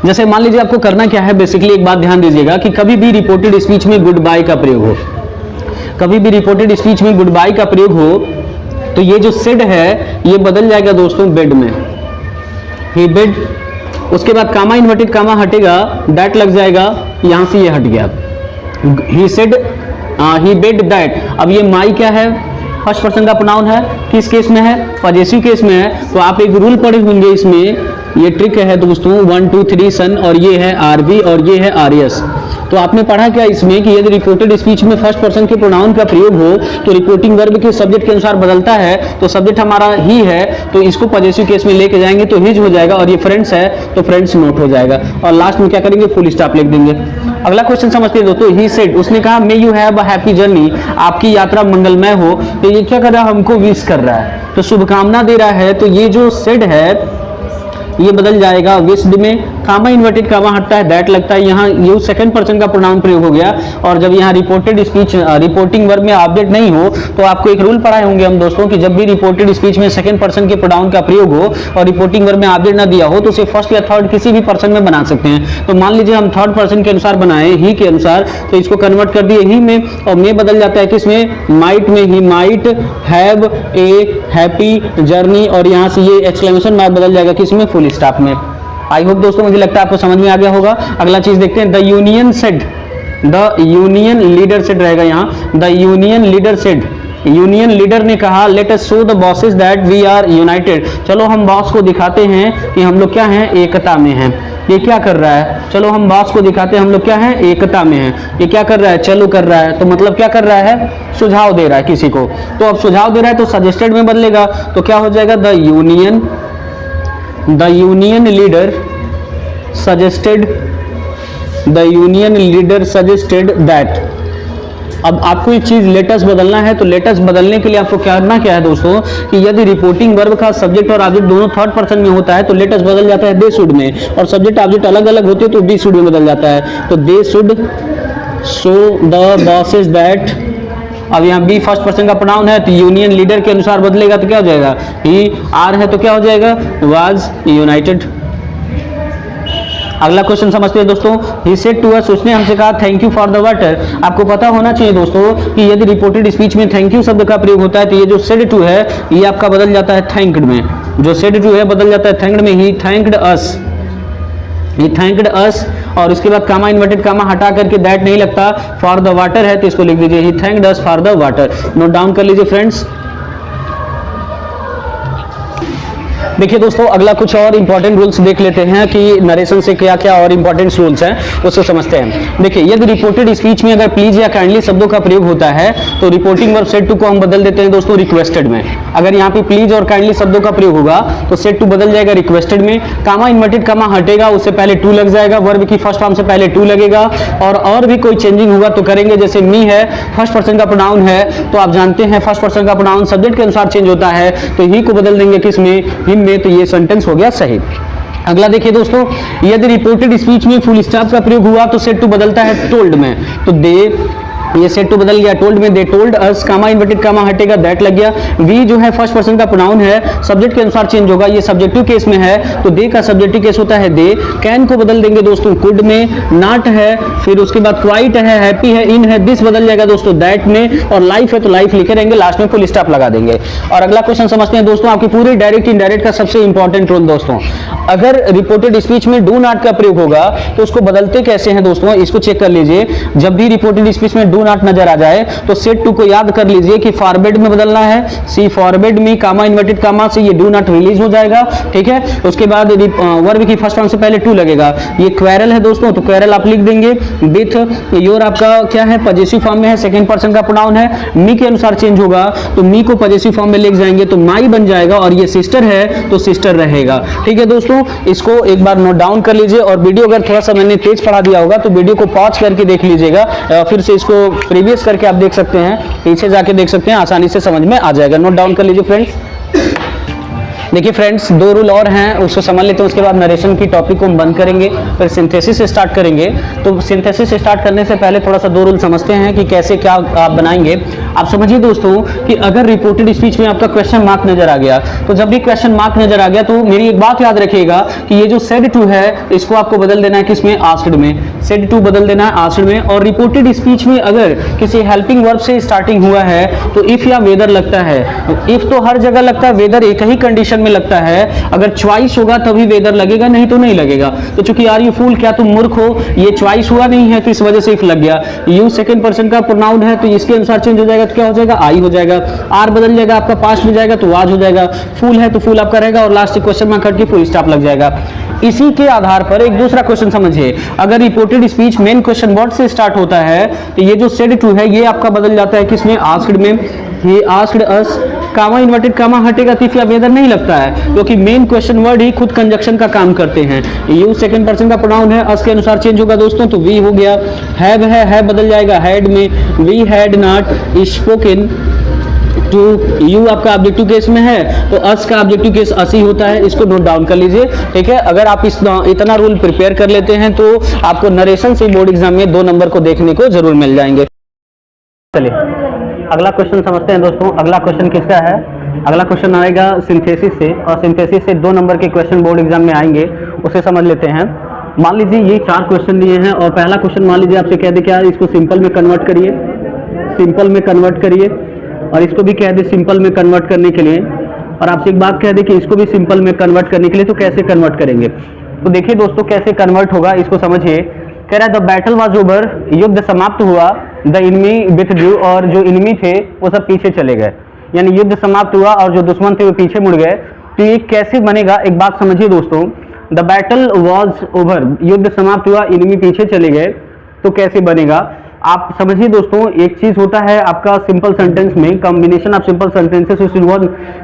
जैसे मान लीजिए आपको करना क्या है, बेसिकली एक बात ध्यान दीजिएगा कि कभी भी रिपोर्टेड स्पीच में गुड बाय का प्रयोग हो, कभी भी रिपोर्टेड स्पीच में गुड बाय का प्रयोग हो तो ये जो सेड है ये बदल जाएगा दोस्तों बेड में, ही बेड। उसके बाद कामा इन्वर्टेड कामा हटेगा, दैट लग जाएगा, यहां से ये हट गया, he said he bed that. अब ये माई क्या है, फर्स्ट पर्सन का प्रोनाउन है, किस केस में है, पॉजेसिव केस में है। तो आप एक रूल पढ़े होंगे इसमें, ये ट्रिक है दोस्तों 1 2 3 सन, और ये है आरबी और ये है आरएस। तो आपने पढ़ा क्या इसमें कि यदि रिपोर्टेड स्पीच में फर्स्ट पर्सन के प्रोनाउन का प्रयोग हो तो रिपोर्टिंग वर्ब के सब्जेक्ट के अनुसार बदलता है, तो सब्जेक्ट हमारा ही है तो इसको पॉजेसिव केस में लेके जाएंगे तो हिज हो जाएगा, और ये फ्रेंड्स है तो फ्रेंड्स नोट हो जाएगा, और लास्ट में क्या करेंगे, फुल स्टॉप लिख देंगे। अगला क्वेश्चन समझते हैं दोस्तों, ही सेड, उसने कहा may you have a happy journey, आपकी यात्रा मंगलमय हो। तो ये क्या कर रहा है, हमको विश कर रहा है, तो शुभकामना दे रहा है। तो ये जो सेड है ये बदल जाएगा विश्ड में, कामा इन्वर्टेड कामा हटता है, दैट लगता है, यहाँ ये सेकंड पर्सन का प्रोनाउन प्रयोग हो गया। और जब यहाँ रिपोर्टेड स्पीच रिपोर्टिंग वर्ब में ऑब्जेक्ट नहीं हो तो आपको एक रूल पढ़ाए होंगे हम दोस्तों कि जब भी रिपोर्टेड स्पीच में सेकंड पर्सन के प्रोनाउन का प्रयोग हो और रिपोर्टिंग वर्ब में ऑब्जेक्ट ना दिया हो तो उसे फर्स्ट या थर्ड किसी भी पर्सन में बना सकते हैं। तो मान लीजिए हम थर्ड पर्सन के अनुसार बनाए, ही के अनुसार, तो इसको कन्वर्ट कर दिए ही में, और में बदल जाता है किसमें, माइट में, he might have a happy journey, और यहाँ से ये एक्सक्लेमेशन मार्क बदल जाएगा किसमें, फुल स्टॉप में। आई होप दोस्तों मुझे लगता है आपको समझ में आ गया होगा। अगला चीज देखते हैं, the union said, the union leader said रहेगा यहाँ, the union leader said, union leader ने कहा let us show the bosses that we are united, चलो हम बॉस को दिखाते हैं कि हम लोग क्या हैं, एकता में हैं। ये क्या कर रहा है, चलो हम बॉस को दिखाते हैं हम लोग क्या हैं, एकता में हैं। ये क्या कर रहा है, चलो कर रहा है, तो मतलब क्या कर रहा है, सुझाव दे रहा है किसी को। तो अब सुझाव दे रहा है तो सजेस्टेड में बदलेगा, तो क्या हो जाएगा, the union leader suggested, the union leader suggested that. अब आपको एक चीज लेटस बदलना है, तो लेटस बदलने के लिए आपको करना क्या है दोस्तों कि यदि रिपोर्टिंग वर्ब का सब्जेक्ट और ऑब्जेक्ट दोनों थर्ड पर्सन में होता है तो लेटस बदल जाता है दे शुड में, और सब्जेक्ट ऑब्जेक्ट अलग अलग होते तो बी शुड में बदल जाता है। तो they should show the bosses that, अब यहाँ बी फर्स्ट पर्सन का प्रोनाउन है तो यूनियन लीडर के अनुसार बदलेगा तो क्या हो जाएगा, ही आर है तो क्या हो जाएगा, वाज यूनाइटेड। अगला क्वेश्चन समझते हैं दोस्तों, ही सेड टू अस, उसने हमसे कहा thank you for the water. आपको पता होना चाहिए दोस्तों कि यदि रिपोर्टेड स्पीच में थैंक यू शब्द का प्रयोग होता है तो ये जो सेड टू है ये आपका बदल जाता है थैंक्ड में, जो सेड टू है बदल जाता है थैंक्ड में, ही थैंक्ड अस, ही थैंक्ड अस। और उसके बाद कामा इन्वर्टेड कामा हटा करके दैट नहीं लगता, फॉर द वाटर है तो इसको लिख दीजिए, he thanked us for the water. Note down कर लीजिए फ्रेंड्स। देखिए दोस्तों अगला कुछ और इंपॉर्टेंट रूल्स देख लेते हैं कि नरेशन से क्या क्या और इंपॉर्टेंट रूल्स हैं उसको समझते हैं। देखिए यदि रिपोर्टेड स्पीच में अगर प्लीज या काइंडली शब्दों का प्रयोग होता है तो रिपोर्टिंग वर्ब सेड टू को हम बदल देते हैं दोस्तों रिक्वेस्टेड में। अगर यहाँ पे प्लीज और काइंडली शब्दों का प्रयोग होगा तो सेड टू बदल जाएगा रिक्वेस्टेड में। कामा इन्वर्टेड कामा हटेगा, उससे पहले टू लग जाएगा, वर्ब की फर्स्ट फॉर्म से पहले टू लगेगा। और भी कोई चेंजिंग होगा तो करेंगे, जैसे मी है फर्स्ट पर्सन का प्रोनाउन है तो आप जानते हैं फर्स्ट पर्सन का प्रोनाउन सब्जेक्ट के अनुसार चेंज होता है, तो ही को बदल देंगे किसमें, हिम में, तो ये सेंटेंस हो गया सही। अगला देखिए दोस्तों, यदि रिपोर्टेड स्पीच में फुल स्टॉप का प्रयोग हुआ तो सेड टू बदलता है टोल्ड में, तो दे, ये सेड टू बदल गया टोल्ड में, they told us, comma inverted comma हटेगा, दैट लग गया। वी जो है फर्स्ट पर्सन का प्रोनाउन है, सब्जेक्ट के अनुसार चेंज होगा, ये सब्जेक्टिव केस में है तो दे का सब्जेक्टिव केस होता है दे। कैन को बदल देंगे दोस्तों कुड में, नॉट है, फिर उसके बाद क्वाइट है, हैप्पी है, इन है, दिस बदल जाएगा दोस्तों दैट में, और लाइफ है तो लाइफ लिखे रहेंगे, लास्ट में फुल स्टॉप लगा देंगे। और अगला क्वेश्चन समझते हैं दोस्तों, आपकी पूरी डायरेक्ट इनडायरेक्ट का सबसे इंपॉर्टेंट रूल दोस्तों, अगर रिपोर्टेड स्पीच में डू नॉट का प्रयोग होगा तो उसको बदलते कैसे हैं दोस्तों, इसको चेक कर लीजिए। जब भी रिपोर्टेड स्पीच में डू नॉट नजर आ जाए तो सेड टू को याद कर लीजिए कि फॉरवर्ड में बदलना है, सी फॉरवर्ड में, कामा इन्वर्टेड कामा से ये डू नॉट रिलीज हो जाएगा, ठीक है। उसके बाद वर्ब की फर्स्ट फॉर्म से पहले टू लगेगा, ये क्वेरल है दोस्तों तो क्वेरल आप लिख देंगे विथ, योर आपका क्या है पॉजेसिव फॉर्म में है, सेकंड पर्सन का प्रोनाउन है, मी के अनुसार चेंज होगा तो मी को पॉजेसिव फॉर्म में लेके जाएंगे तो माई बन जाएगा, और ये सिस्टर है तो सिस्टर रहेगा, ठीक है दोस्तों। इसको एक बार नोट डाउन कर लीजिए, और वीडियो अगर थोड़ा सा मैंने तेज पढ़ा दिया होगा तो वीडियो को पॉज करके देख लीजिएगा, फिर से इसको प्रीवियस करके आप देख सकते हैं, पीछे जाके देख सकते हैं, आसानी से समझ में आ जाएगा। नोट डाउन कर लीजिए फ्रेंड्स। देखिए फ्रेंड्स, दो रूल और हैं, उसको समझ लेते हैं, उसके बाद नरेशन की टॉपिक को हम बंद करेंगे, फिर सिंथेसिस से स्टार्ट करेंगे। तो सिंथेसिस से स्टार्ट करने से पहले थोड़ा सा दो रूल समझते हैं कि कैसे क्या आप बनाएंगे। आप समझिए दोस्तों कि अगर रिपोर्टेड स्पीच में आपका क्वेश्चन मार्क नजर आ गया, तो जब भी क्वेश्चन मार्क नजर आ गया तो मेरी एक बात याद रखिएगा कि ये जो सेड टू है इसको आपको बदल देना है किसमें, आस्क्ड में। सेड टू बदल देना है आस्क्ड में। और रिपोर्टेड स्पीच में अगर किसी हेल्पिंग वर्ब से स्टार्टिंग हुआ है तो इफ या वेदर लगता है। इफ तो हर जगह लगता है, वेदर एक ही कंडीशन में लगता है। अगर च्वाइस होगा तभी वेदर लगेगा, नहीं तो नहीं लगेगा। तो चूंकि आर यू फूल, क्या तुम मूर्ख हो, ये च्वाइस हुआ नहीं है तो इस वजह से इफ लग गया। यू सेकंड पर्सन का प्रोनाउन है तो इसके अनुसार चेंज हो जाएगा, तो क्या हो जाएगा, आई हो जाएगा। आर बदल जाएगा, आपका पास्ट में जाएगा तो वाज हो जाएगा। फूल है तो फूल आपका रहेगा और लास्ट क्वेश्चन मार्क करके फुल स्टॉप लग जाएगा। इसी के आधार पर एक दूसरा क्वेश्चन समझिए, अगर reported speech main question word से स्टार्ट होता है तो ये जो सेड टू है ये आपका बदल जाता है किसमें, आस्क्ड में। ये आस्क्ड अस, कामा इन्वर्टेड कामा हटेगा तो इफ या वेदर नहीं लगता है, क्योंकि मेन क्वेश्चन वर्ड ही खुद कंजक्शन का काम करते हैं। यू सेकंड पर्सन का प्रोनाउन है, अस के अनुसार चेंज होगा दोस्तों, तो वी हो गया। है बदल जाएगा हैड में, we had not spoken to. You आपका ऑब्जेक्टिव केस में है तो अस का ऑब्जेक्टिव केस अस ही होता है, इसको नोट डाउन कर लीजिए, ठीक है। अगर आप इतना रूल प्रिपेयर कर लेते हैं तो आपको नरेशन से बोर्ड एग्जाम में 2 नंबर को देखने को जरूर मिल जाएंगे। चलिए अगला क्वेश्चन समझते हैं दोस्तों। अगला क्वेश्चन किसका है, अगला क्वेश्चन आएगा सिंथेसिस से, और सिंथेसिस से 2 नंबर के क्वेश्चन बोर्ड एग्जाम में आएंगे, उसे समझ लेते हैं। मान लीजिए ये 4 क्वेश्चन दिए हैं और पहला क्वेश्चन मान लीजिए आपसे कह दे क्या, इसको सिंपल में कन्वर्ट करिए, सिंपल में कन्वर्ट करिए, और इसको भी कह दे सिंपल में कन्वर्ट करने के लिए, और आपसे एक बात कह दे कि इसको भी सिंपल में कन्वर्ट करने के लिए, तो कैसे कन्वर्ट करेंगे। तो देखिए दोस्तों कैसे कन्वर्ट होगा, इसको समझिए। कह रहा है द बैटल वाज ओवर, युद्ध समाप्त हुआ, द इनमी विथड्रू, और जो इनमी थे वो सब पीछे चले गए, यानी युद्ध समाप्त हुआ और जो दुश्मन थे वो पीछे मुड़ गए। तो ये कैसे बनेगा, एक बात समझिए दोस्तों, द बैटल वाज ओवर, युद्ध समाप्त हुआ, इनमी पीछे चले गए, तो कैसे बनेगा आप समझिए दोस्तों। एक चीज होता है आपका सिंपल सेंटेंस में, combination of simple sentences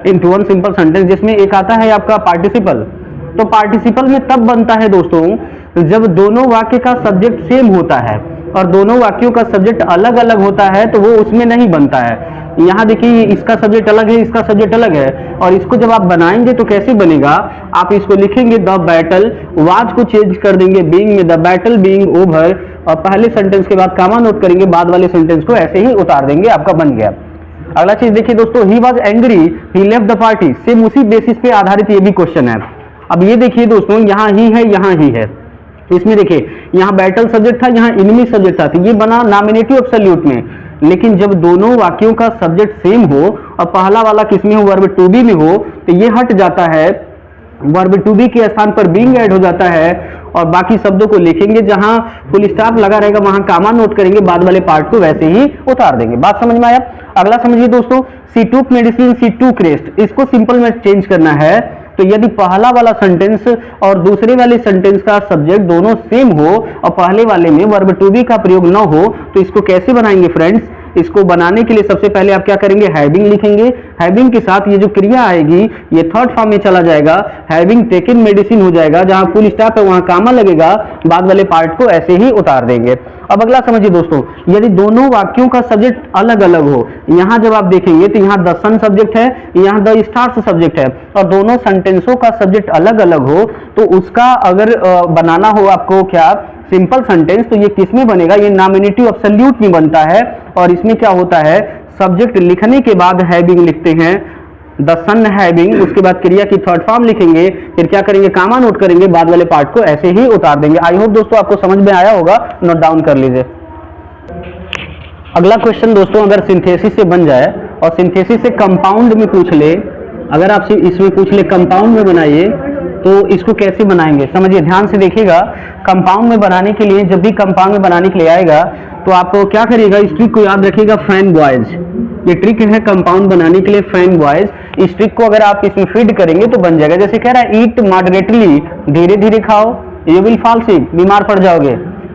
into one simple sentence, जिसमें एक आता है आपका पार्टिसिपल। तो पार्टिसिपल में तब बनता है दोस्तों जब दोनों वाक्य का सब्जेक्ट सेम होता है, और दोनों वाक्यों का सब्जेक्ट अलग अलग होता है तो वो उसमें नहीं बनता है। यहाँ देखिए इसका सब्जेक्ट अलग है, इसका सब्जेक्ट अलग है, और इसको जब आप बनाएंगे तो कैसे बनेगा, आप इसको लिखेंगे द बैटल, वाज को चेंज कर देंगे बीइंग में, द बैटल बीइंग ओवर, और पहले सेंटेंस के बाद कामा नोट करेंगे, बाद वाले सेंटेंस को ऐसे ही उतार देंगे, आपका बन गया। अगला चीज देखिए दोस्तों, he was angry he left the party, same उसी बेसिस पे आधारित ये भी क्वेश्चन है। अब ये देखिए दोस्तों, यहाँ ही है, यहाँ ही है, इसमें देखिए यहाँ बैटल सब्जेक्ट था, यहाँ इनमी सब्जेक्ट था, तो ये बना नॉमिनेटिव एब्सोल्यूट में। लेकिन जब दोनों वाक्यों का सब्जेक्ट सेम हो और पहला वाला किसमें हो, वर्ब टू बी में हो, तो ये हट जाता है, वर्ब टू बी के स्थान पर बीइंग ऐड हो जाता है, और बाकी शब्दों को लिखेंगे, जहां फुल स्टॉप लगा रहेगा वहां कामा नोट करेंगे, बाद वाले पार्ट को वैसे ही उतार देंगे। बात समझ में आया। अगला समझिए दोस्तों, सी टूक मेडिसिन सी टूक रेस्ट, इसको सिंपल में चेंज करना है। तो यदि पहला वाला सेंटेंस और दूसरे वाले सेंटेंस का सब्जेक्ट दोनों सेम हो और पहले वाले में वर्ब टू बी का प्रयोग न हो, तो इसको कैसे बनाएंगे फ्रेंड्स। इसको बनाने के लिए सबसे पहले आप क्या करेंगे, हैविंग लिखेंगे, हैविंग के साथ ये जो क्रिया आएगी ये थर्ड फॉर्म में चला जाएगा, हैविंग टेकन मेडिसिन हो जाएगा, जहां फुल स्टॉप है वहां कामा लगेगा, बाद वाले पार्ट को ऐसे ही उतार देंगे। अब अगला समझिए दोस्तों, यदि दोनों वाक्यों का सब्जेक्ट अलग अलग हो, यहां जब आप देखेंगे तो यहाँ द सन सब्जेक्ट है, यहाँ द स्टार्स सब्जेक्ट है, और दोनों सेंटेंसों का सब्जेक्ट अलग अलग हो, तो उसका अगर बनाना हो आपको क्या सिंपल सेंटेंस, तो ये किस में बनेगा, ये नॉमिनेटिव एब्सोल्यूट में बनता है। और इसमें क्या होता है, सब्जेक्ट लिखने के बाद हैविंग लिखते हैं, द सन हैविंग, उसके बाद क्रिया की थर्ड फॉर्म लिखेंगे, फिर क्या करेंगे, कामा नोट करेंगे, बाद वाले पार्ट को ऐसे ही उतार देंगे। आई होप दोस्तों आपको समझ में आया होगा, नोट डाउन कर लीजिए। अगला क्वेश्चन दोस्तों, अगर सिंथेसिस से बन जाए और सिंथेसिस से कंपाउंड में पूछ ले, अगर आपसे इसमें पूछ ले कंपाउंड में बनाइए, तो इसको कैसे बनाएंगे समझिए, ध्यान से देखिएगा। कंपाउंड में बनाने के लिए, जब भी कंपाउंड में बनाने के लिए आएगा तो आप क्या करिएगा, इस ट्रिक को याद रखिएगा, फैन बॉयज, ये ट्रिक है कंपाउंड बनाने के लिए, फैन बॉयज। इस ट्रिक को अगर आप इसमें फीड करेंगे तो बन जाएगा। जैसे कह रहा है ईट मॉडरेटली, धीरे धीरे खाओ, यू विल फॉल सिक, बीमार पड़ जाओगे।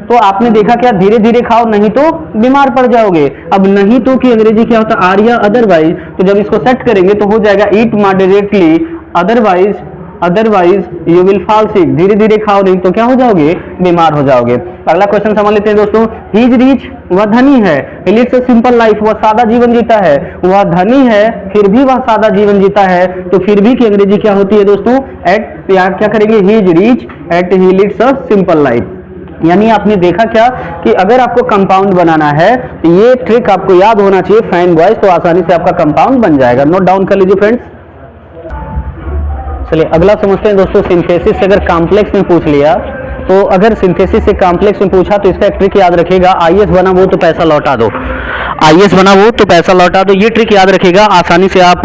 तो आपने देखा क्या, धीरे धीरे खाओ नहीं तो बीमार पड़ जाओगे। अब नहीं तो कि अंग्रेजी क्या होता है, आर या अदरवाइज, तो जब इसको सेट करेंगे तो हो जाएगा eat moderately, otherwise otherwise you will fall sick. धीरे धीरे खाओ नहीं तो क्या हो जाओगे, बीमार हो जाओगे। अगला क्वेश्चन समझ लेते हैं दोस्तों। ही इज रिच, वह धनी है। ही लीड्स अ सिंपल लाइफ, वह सादा जीवन जीता है। वह धनी है फिर भी वह सादा जीवन जीता है, तो फिर भी की अंग्रेजी क्या होती है दोस्तों, एट, क्या करेंगे, he is rich yet he leads a simple life. यानी आपने देखा क्या कि अगर आपको कंपाउंड बनाना है तो ये ट्रिक आपको याद होना चाहिए फाइन बॉयज, तो आसानी से आपका कंपाउंड बन जाएगा। नोट डाउन कर लीजिए फ्रेंड्स। चलिए अगला समझते हैं दोस्तों। सिंथेसिस से अगर कॉम्प्लेक्स में पूछ लिया, तो अगर सिंथेसिस से कॉम्प्लेक्स में पूछा तो इसका एक ट्रिक याद रखिएगा, आईएस बना वो तो पैसा लौटा दो। आईएस बना वो तो पैसा लौटा दो, ये ट्रिक याद रखिएगा, आसानी से आप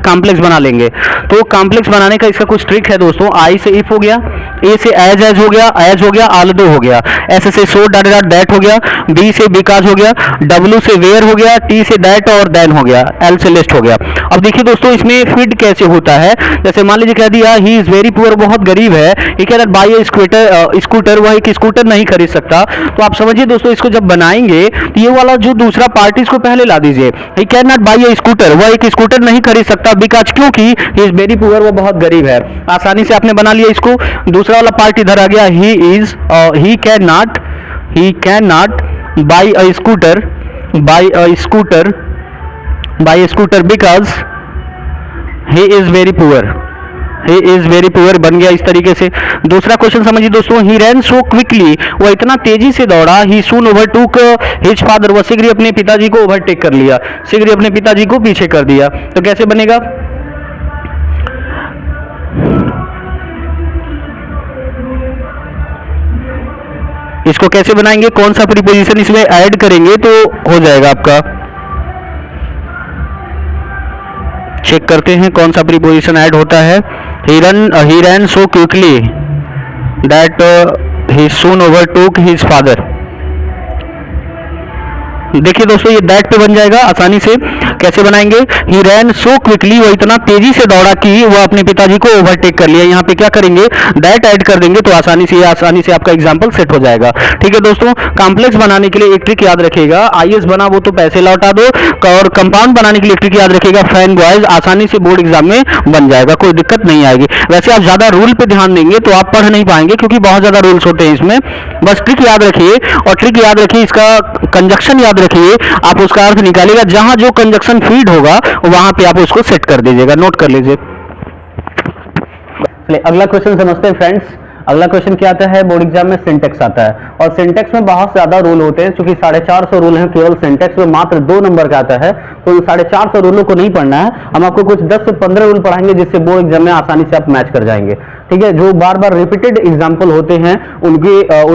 कॉम्प्लेक्स बना लेंगे। तो कॉम्प्लेक्स बनाने का इसका कुछ ट्रिक है दोस्तों। आई से इफ हो गया, ए से एज एज हो गया, एज हो गया, आल्दो हो गया, एस से सो डॉट डॉट दैट हो गया, बी से बिकॉज हो गया, डब्ल्यू से वेयर हो गया, टी से दैट और देन हो गया, एल से लिस्ट हो गया। अब देखिए दोस्तों इसमें फिट कैसे होता है। जैसे मान लीजिए कह दिया ही इज वेरी पुअर, बहुत गरीब है, ये कह रहा है बाई स्कूटर, वह एक स्कूटर नहीं खरीद सकता। तो आप समझिए दोस्तों इसको जब बनाएंगे तो ये वाला जो दूसरा पार्ट इसको पहले ला दीजिए। He can not by A scooter, वह एक स्कूटर नहीं खरीद सकता, बिकॉज क्योंकि ही इज वेरी पुअर, वो बहुत गरीब है। आसानी से आपने बना लिया इसको। दूसरा वाला पार्ट इधर आ गया, he can not by a scooter because he is very poor, he is very poor बन गया इस तरीके से। दूसरा क्वेश्चन समझिए दोस्तों। ही रैन सो क्विकली, वह इतना तेजी से दौड़ा। ही सून ओवरटूक हिज फादर, वह शीघ्र अपने पिताजी को ओवरटेक कर लिया, शीघ्र अपने पिताजी को पीछे कर दिया। तो कैसे बनेगा, इसको कैसे बनाएंगे, कौन सा प्रीपोजिशन इसमें ऐड करेंगे तो हो जाएगा आपका। चेक करते हैं कौन सा प्रीपोजिशन ऐड होता है। he ran so quickly that he soon overtook his father। देखिए दोस्तों ये दैट पे बन जाएगा आसानी से। कैसे बनाएंगे, ही रैन सो क्विकली, वो इतना तेजी से दौड़ा कि वो अपने पिताजी को ओवरटेक कर लिया। यहाँ पे क्या करेंगे, दैट ऐड कर देंगे तो आसानी से आपका एग्जांपल सेट हो जाएगा। ठीक है दोस्तों, कॉम्प्लेक्स बनाने के लिए एक ट्रिक याद रखिएगा, आईएस बना वो तो पैसे लौटा दो, और कंपाउंड बनाने के लिए एक ट्रिक याद रखिएगा, फैन बॉयज, आसानी से बोर्ड एग्जाम में बन जाएगा, कोई दिक्कत नहीं आएगी। वैसे आप ज्यादा रूल पे ध्यान देंगे तो आप पढ़ नहीं पाएंगे क्योंकि बहुत ज्यादा रूल्स होते हैं इसमें। बस ट्रिक याद रखिए, और ट्रिक याद रखिए इसका कंजक्शन याद रखिए, आप उसका अर्थ निकालिएगा, जहां जो कंजक्शन फीड होगा वहां पे आप उसको सेट कर दीजिएगा। नोट कर लीजिए। अगला क्वेश्चन समझते हैं फ्रेंड्स। अगला क्वेश्चन क्या आता है, बोर्ड एग्जाम में सिंटेक्स आता है, और सिंटेक्स में बहुत ज्यादा रूल होते हैं, क्योंकि 450 रूल हैं केवल सिंटेक्स में, मात्र 2 नंबर का आता है, तो 450 रूलों को नहीं पढ़ना है। हम आपको कुछ 10 से 15 रूल पढ़ाएंगे जिससे बोर्ड एग्जाम में आसानी से आप मैच कर जाएंगे। ठीक है, जो बार बार रिपीटेड एग्जाम्पल होते हैं उन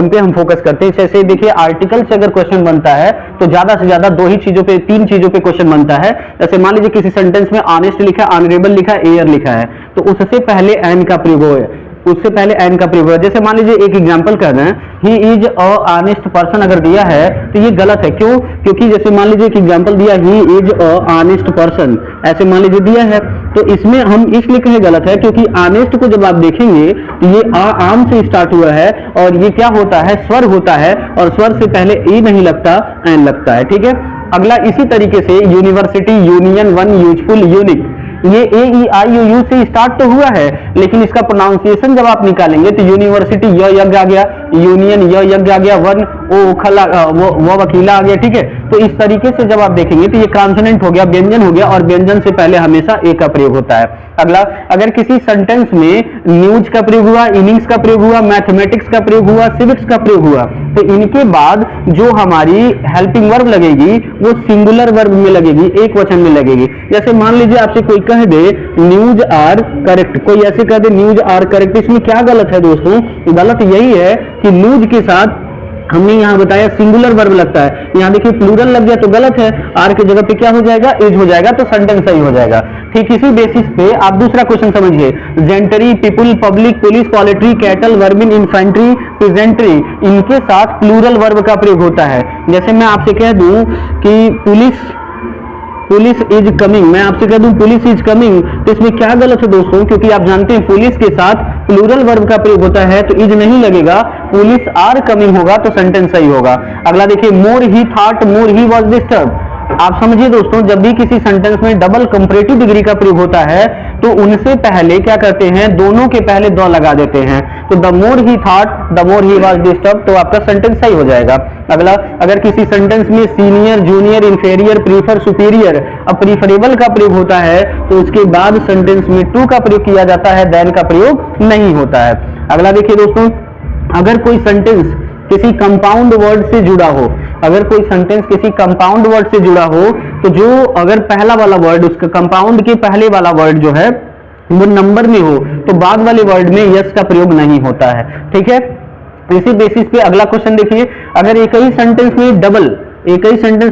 पे हम फोकस करते हैं। जैसे देखिए आर्टिकल से अगर क्वेश्चन बनता है तो ज्यादा से ज्यादा 2 ही चीजों पे, 3 चीजों पे क्वेश्चन बनता है। जैसे मान लीजिए किसी सेंटेंस में ऑनेस्ट लिखा है, ऑनरेबल लिखा है, एयर लिखा है, तो उससे पहले एन का प्रयोग है, उससे पहले एन का प्रयोग है। जैसे मान लीजिए एक एग्जांपल कर रहे हैं, he is a honest person अगर दिया है तो ये गलत है। क्यों, क्योंकि जैसे मान लीजिए एक एग्जांपल दिया, he is a honest person, ऐसे मान लीजिए दिया है, तो इसमें हम इसलिए कहें गलत है क्योंकि ऑनेस्ट को जब आप देखेंगे तो ये आम से स्टार्ट हुआ है, और ये क्या होता है, स्वर होता है, और स्वर से पहले ए नहीं लगता, एन लगता है। ठीक है, अगला इसी तरीके से university, union, one, useful, unique, ये AEIOU से स्टार्ट तो हुआ है, लेकिन इसका प्रोनाउंसिएशन जब आप निकालेंगे तो यूनिवर्सिटी यज्ञ आ गया, यूनियन यज्ञ आ गया, वन वो वकीला आ गया। ठीक है, तो इस तरीके से जब आप देखेंगे तो ये कॉन्सोनेंट हो गया, व्यंजन हो गया, और व्यंजन से पहले हमेशा ए का प्रयोग होता है। अगला, अगर किसी सेंटेंस में न्यूज का प्रयोग हुआ, इनिंग्स का प्रयोग हुआ, मैथमेटिक्स का प्रयोग हुआ, सिविक्स का प्रयोग हुआ, तो इनके बाद जो हमारी हेल्पिंग वर्ब लगेगी वो सिंगुलर वर्ब में लगेगी, एक वचन में लगेगी। जैसे मान लीजिए आपसे कोई कह दे न्यूज आर करेक्ट, कोई ऐसे कह दे न्यूज आर करेक्ट, इसमें क्या गलत है दोस्तों, गलत यही है कि न्यूज के साथ हमने यहाँ बताया सिंगुलर वर्ब लगता है, यहाँ देखिए प्लूरल लग गया तो गलत है, आर की जगह पे क्या हो जाएगा, इज हो जाएगा, तो सेंटेंस सही हो जाएगा। ठीक इसी बेसिस पे आप दूसरा क्वेश्चन समझिए, gentry, people, public, police, poultry, cattle, vermin, infantry, peasantry, इनके साथ प्लूरल वर्ब का प्रयोग होता है। जैसे मैं आपसे कह दूं कि पुलिस इज कमिंग, मैं आपसे कह दूं पुलिस इज कमिंग, तो इसमें क्या गलत है दोस्तों, क्योंकि आप जानते हैं पुलिस के साथ प्लूरल वर्ब का प्रयोग होता है, तो इज नहीं लगेगा, पुलिस आर कमिंग होगा, तो सेंटेंस सही होगा। अगला देखिए, more he thought, more he was disturb, आप समझिए दोस्तों, जब भी किसी सेंटेंस में डबल कंपैरेटिव डिग्री का प्रयोग होता है तो उनसे पहले क्या करते हैं, दोनों के पहले द लगा देते हैं। तो the more he thought the more he was disturb, तो आपका सेंटेंस सही हो जाएगा। अगला, अगर किसी सेंटेंस में senior, junior, inferior, prefer, superior, अब प्रीफरेबल का प्रयोग होता है तो उसके बाद सेंटेंस में टू का प्रयोग किया जाता है, देन का प्रयोग नहीं होता है। अगला देखिए दोस्तों, अगर कोई सेंटेंस किसी कंपाउंड वर्ड से जुड़ा हो, अगर कोई सेंटेंस किसी कंपाउंड वर्ड से जुड़ा हो तो जो अगर पहला वाला वर्ड, उसका कंपाउंड के पहले वाला वर्ड जो है वो नंबर में हो तो बाद वाले वर्ड में यस का प्रयोग नहीं होता है। ठीक है, इसी बेसिस पे अगला क्वेश्चन देखिए, अगर एक ही सेंटेंस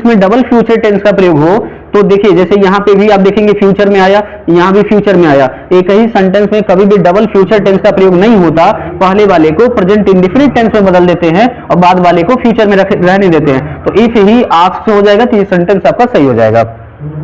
में डबल फ्यूचर टेंस का प्रयोग हो तो देखिए, जैसे यहाँ पे भी आप देखेंगे फ्यूचर में आया, यहाँ भी फ्यूचर में आया। एक ही सेंटेंस में कभी भी डबल फ्यूचर टेंस का प्रयोग नहीं होता, पहले वाले को प्रेजेंट इंडेफिनिट टेंस में बदल देते हैं और बाद वाले को फ्यूचर में रहने देते हैं। तो इफ ही आस्क हो जाएगा तो ये सेंटेंस आपका सही हो जाएगा।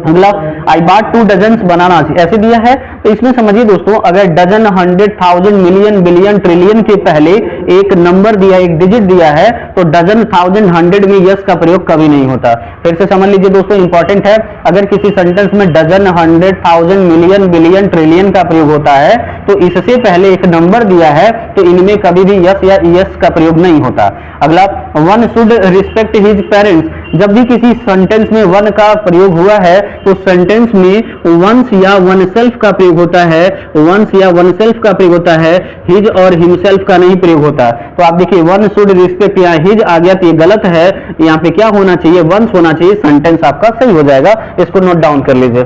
अगला, आई बॉट 2 डजन बनाना, ऐसे दिया है तो इसमें समझिए दोस्तों, अगर डजन, 100, 1000, मिलियन, बिलियन, ट्रिलियन के पहले एक नंबर दिया, एक डिजिट दिया है तो डजन, 1000, 100 में यस का प्रयोग कभी नहीं होता। फिर से समझ लीजिए दोस्तों, इंपॉर्टेंट है, अगर किसी सेंटेंस में डजन, 100, 1000, मिलियन, बिलियन, ट्रिलियन का प्रयोग होता है तो इससे पहले एक नंबर दिया है तो इनमें कभी भी यस या यस का प्रयोग नहीं होता। अगला, one should respect his parents, जब भी किसी सेंटेंस में वन का प्रयोग हुआ है तो सेंटेंस में वंस या वन सेल्फ का प्रयोग होता है, वंस या वन सेल्फ का प्रयोग होता है, हिज और हिमसेल्फ का नहीं प्रयोग होता। तो आप देखिए, वन शुड रिस्पेक्ट, यहाँ हिज आ गया तो ये गलत है, यहाँ पे क्या होना चाहिए, वंस होना चाहिए, सेंटेंस आपका सही हो जाएगा। इसको नोट डाउन कर लीजिए।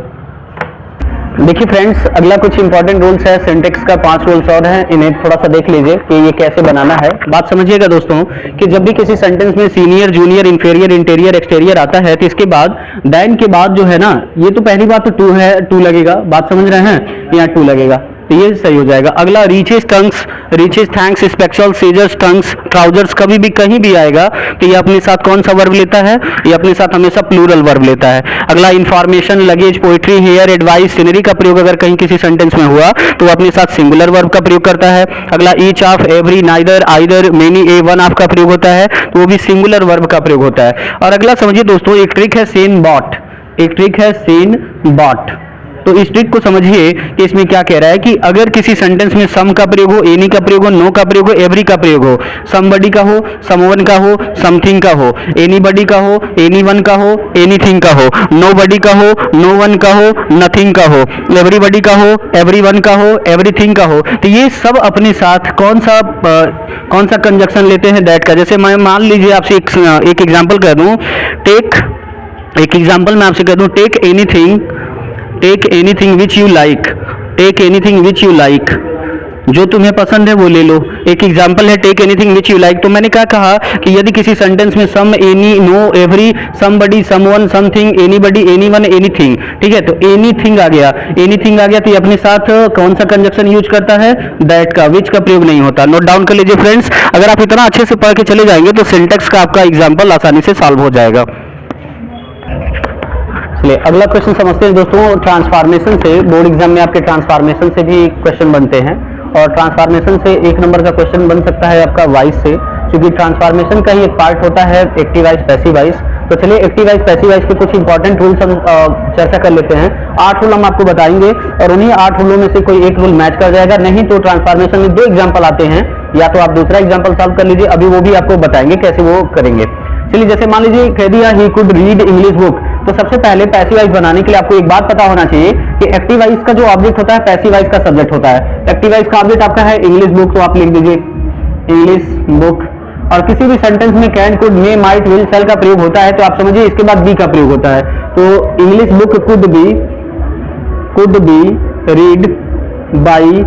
देखिए फ्रेंड्स, अगला कुछ इंपॉर्टेंट रूल्स है, सिंटेक्स का 5 रूल्स और हैं, इन्हें थोड़ा सा देख लीजिए कि ये कैसे बनाना है। बात समझिएगा दोस्तों कि जब भी किसी सेंटेंस में senior, junior, inferior, interior, exterior आता है तो इसके बाद देन के बाद जो है ना, ये तो पहली बात तो टू है, टू लगेगा, बात समझ रहे हैं, यहाँ टू लगेगा तो ये सही हो जाएगा। अगला, riches, tongs, riches, thanks, spectacles, scissors, tongs, trousers, कभी भी कहीं भी आएगा तो ये अपने साथ कौन सा वर्ब लेता है, ये अपने साथ हमेशा प्लूरल वर्ब लेता है। अगला, information, luggage, poetry, hair, advice, scenery का प्रयोग अगर कहीं किसी सेंटेंस में हुआ तो अपने साथ सिंगुलर वर्ब का प्रयोग करता है। अगला, each of, every, neither, either, many, A, one of का प्रयोग होता है तो वो भी सिंगुलर वर्ब का प्रयोग होता है। और अगला समझिए दोस्तों, एक ट्रिक है सेन बॉट, एक ट्रिक है सेन बॉट। तो इस ट्रिक को समझिए कि इसमें क्या कह रहा है कि अगर किसी सेंटेंस में सम का प्रयोग हो, एनी का प्रयोग हो, नो का प्रयोग हो, एवरी का प्रयोग हो, समबडी का हो, समवन का हो, समथिंग का हो, एनीबडी का हो, एनीवन का हो, एनीथिंग का हो, नोबडी का हो, नो वन का हो, नथिंग का हो, एवरीबडी का हो, एवरीवन का हो, एवरीथिंग का हो, तो ये सब अपने साथ कौन सा कंजक्शन लेते हैं, दैट का। जैसे मैं मान लीजिए आपसे एक एग्जाम्पल कह दूं, एक एग्जाम्पल मैं आपसे कह दूं, take anything which you like, take anything which you like, जो तुम्हें पसंद है वो ले लो। एक एग्जाम्पल है take anything which you like. तो मैंने क्या कहा कि यदि किसी सेंटेंस में some, any, no, every, somebody, someone, something, anybody, anyone, anything, ठीक है, तो एनीथिंग आ गया, एनीथिंग आ गया तो ये अपने साथ कौन सा कंजक्शन यूज करता है, दैट का, विच का प्रयोग नहीं होता। नोट डाउन कर लीजिए फ्रेंड्स, अगर आप इतना अच्छे से पढ़ के चले जाएंगे तो सिंटेक्स का आपका एग्जाम्पल आसानी से सॉल्व हो जाएगा। चलिए अगला क्वेश्चन समझते हैं दोस्तों, ट्रांसफॉर्मेशन से, बोर्ड एग्जाम में आपके ट्रांसफॉर्मेशन से भी क्वेश्चन बनते हैं और ट्रांसफॉर्मेशन से 1 नंबर का क्वेश्चन बन सकता है आपका वाइज से, क्योंकि ट्रांसफॉर्मेशन का ही एक पार्ट होता है एक्टिव वाइज, पैसिव वाइज। तो चलिए एक्टिव वाइज, पैसिव वाइज के कुछ इंपॉर्टेंट रूल्स हम चर्चा कर लेते हैं। 8 रूल हम आपको बताएंगे और उन्हीं 8 रूलों में से कोई एक रूल मैच कर जाएगा, नहीं तो ट्रांसफॉर्मेशन में 2 एग्जाम्पल आते हैं, या तो आप दूसरा एग्जाम्पल सॉल्व कर लीजिए, अभी वो भी आपको बताएंगे कैसे वो करेंगे। चलिए जैसे मान लीजिए कह दिया he could read English book, तो सबसे पहले पैसिव वाइज बनाने के लिए आपको एक बात पता होना चाहिए कि एक्टिव वाइज का जो ऑब्जेक्ट होता है पैसिव वाइज का सब्जेक्ट होता है। एक्टिव वाइज का ऑब्जेक्ट आपका है इंग्लिश बुक, तो आप लिख दीजिए इंग्लिश बुक, और किसी भी सेंटेंस में can, could, may, might, will, shall का प्रयोग होता है तो आप समझिए इसके बाद बी का प्रयोग होता है। तो English book could be read by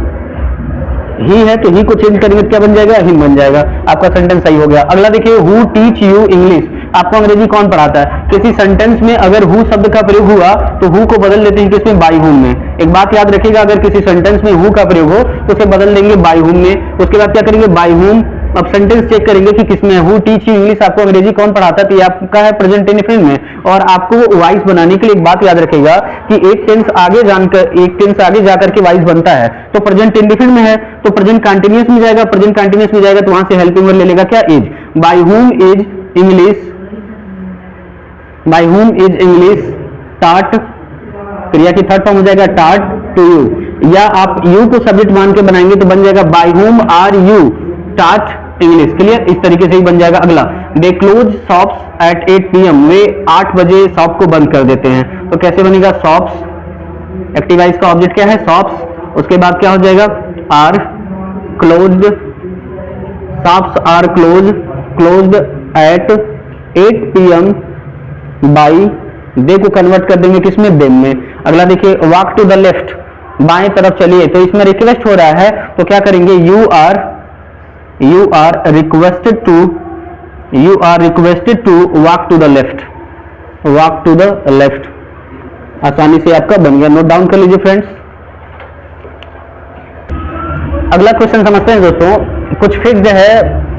he है तो ही को चेंज करेंगे क्या बन जाएगा, हिम बन जाएगा, आपका सेंटेंस सही हो गया। अगला देखिए, हु टीच यू इंग्लिश, आपको अंग्रेजी कौन पढ़ाता है। किसी सेंटेंस में अगर हु शब्द का प्रयोग हुआ तो हु को बदल देते हैं किसमें, बाई हुम में। एक बात याद रखिएगा, अगर किसी सेंटेंस में हु का प्रयोग हो तो उसे बदल देंगे बाई हुम में। उसके बाद क्या करेंगे, बाई हुम। अब सेंटेंस चेक करेंगे कि किसमें, हु टीच यू इंग्लिश, आपको अंग्रेजी कौन पढ़ाता है, तो ये आपका है प्रेजेंट इंडेफिनिट में। और आपको वाइस बनाने के लिए एक बात याद रखिएगा कि एक टेंस आगे जाकर के वाइस बनता है, तो प्रेजेंट इंडेफिनिट में है तो प्रेजेंट कंटीन्यूअस में जाएगा, प्रेजेंट कंटीन्यूअस में जाएगा तो वहां से हेल्पिंग वर्ब ले लेगा क्या, is. By whom is English by whom is English टाट, क्रिया की थर्ड फॉर्म हो जाएगा टाट टू यू, या आप यू को सब्जेक्ट मान के बनाएंगे तो बन जाएगा by whom are you taught English. Clear, इस तरीके से ही बन जाएगा। अगला, they close shops at 8 PM, they 8 बजे शॉप को बंद कर देते हैं। तो कैसे बनेगा, शॉप्स, एक्टिवाइज का ऑब्जेक्ट क्या है शॉप्स, उसके बाद क्या हो जाएगा are closed, shops are closed at 8 PM by, they को कन्वर्ट कर देंगे किसमें, देम में। अगला देखिए, वॉक टू द लेफ्ट, बाएं तरफ चलिए, तो इसमें रिक्वेस्ट हो रहा है तो क्या करेंगे, you are requested to walk to the left, आसानी से आपका बन गया। नोट डाउन कर लीजिए फ्रेंड्स। अगला क्वेश्चन समझते हैं दोस्तों। कुछ फिक्स्ड है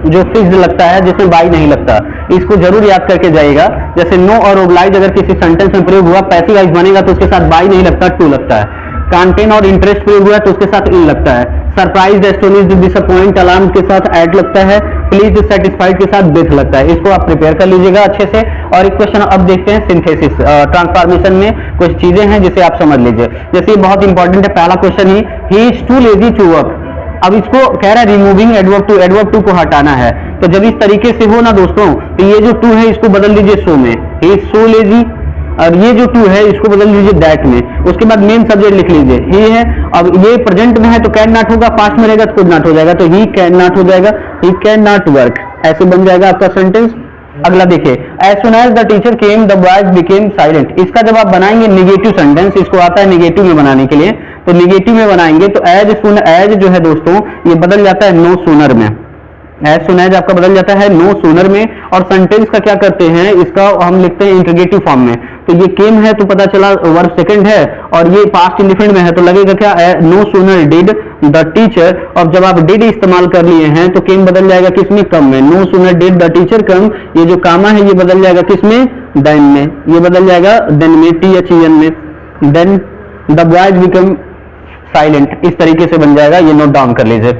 जो फिक्स्ड लगता है, जिसमें बाई नहीं लगता, इसको जरूर याद करके जाइएगा। जैसे नो और ओब्लाइज अगर किसी सेंटेंस में प्रयोग हुआ, पैसिव वाइज बनेगा तो उसके साथ बाई नहीं लगता, टू लगता है। कंटेन और इंटरेस्ट प्रयोग हुआ तो उसके साथ इन लगता है। सरप्राइज, एस्टोनिश्ड, डिसअपॉइंट, अलार्म के साथ एट लगता है। प्लीज, सेटिस्फाइड के साथ विथ लगता है। इसको आप प्रिपेयर कर लीजिएगा अच्छे से। और एक क्वेश्चन अब देखते हैं सिंथेसिस, ट्रांसफॉर्मेशन में कुछ चीजें हैं जिसे आप समझ लीजिए। जैसे ये बहुत इंपॉर्टेंट है, पहला question he is too lazy to work. अब इसको कह रहा है रिमूविंग एडवर्ब टू को हटाना है, तो जब इस तरीके से हो ना दोस्तों, तो ये जो टू है इसको बदल दीजिए सो में, ही इज सो लेजी, और ये जो टू है इसको बदल दीजिए दैट में। उसके बाद मेन सब्जेक्ट लिख लीजिए ही है। अब ये प्रेजेंट में है तो कैन नॉट होगा, पास्ट में रहेगा तो कुड नॉट हो जाएगा, तो ही कैन नॉट हो जाएगा, ही कैन नॉट वर्क, ऐसे बन जाएगा आपका सेंटेंस। अगला देखिए, as soon as the teacher came the boys became silent. इसका जब आप बनाएंगे निगेटिव सेंटेंस, इसको आता है निगेटिव में बनाने के लिए, तो निगेटिव में बनाएंगे तो एज सुन एज जो है दोस्तों ये बदल जाता है नो सूनर में। एज सुन एज आपका बदल जाता है नो सूनर में। और सेंटेंस का क्या करते हैं, इसका हम लिखते हैं इंटरोगेटिव फॉर्म में। तो ये केम है तो पता चला वर्ब सेकंड है, और ये पास्ट इंडिफिनिट में है तो लगेगा क्या, no sooner did the teacher. और जब आप डिड इस्तेमाल कर लिए हैं तो केम बदल जाएगा किसमें, कम में। No sooner did the teacher come, ये जो कामा है ये बदल जाएगा किसमें, देन में। ये बदल जाएगा देन में, THEN में। Then the boys become silent, इस तरीके से बन जाएगा। ये नोट डाउन कर लीजिए।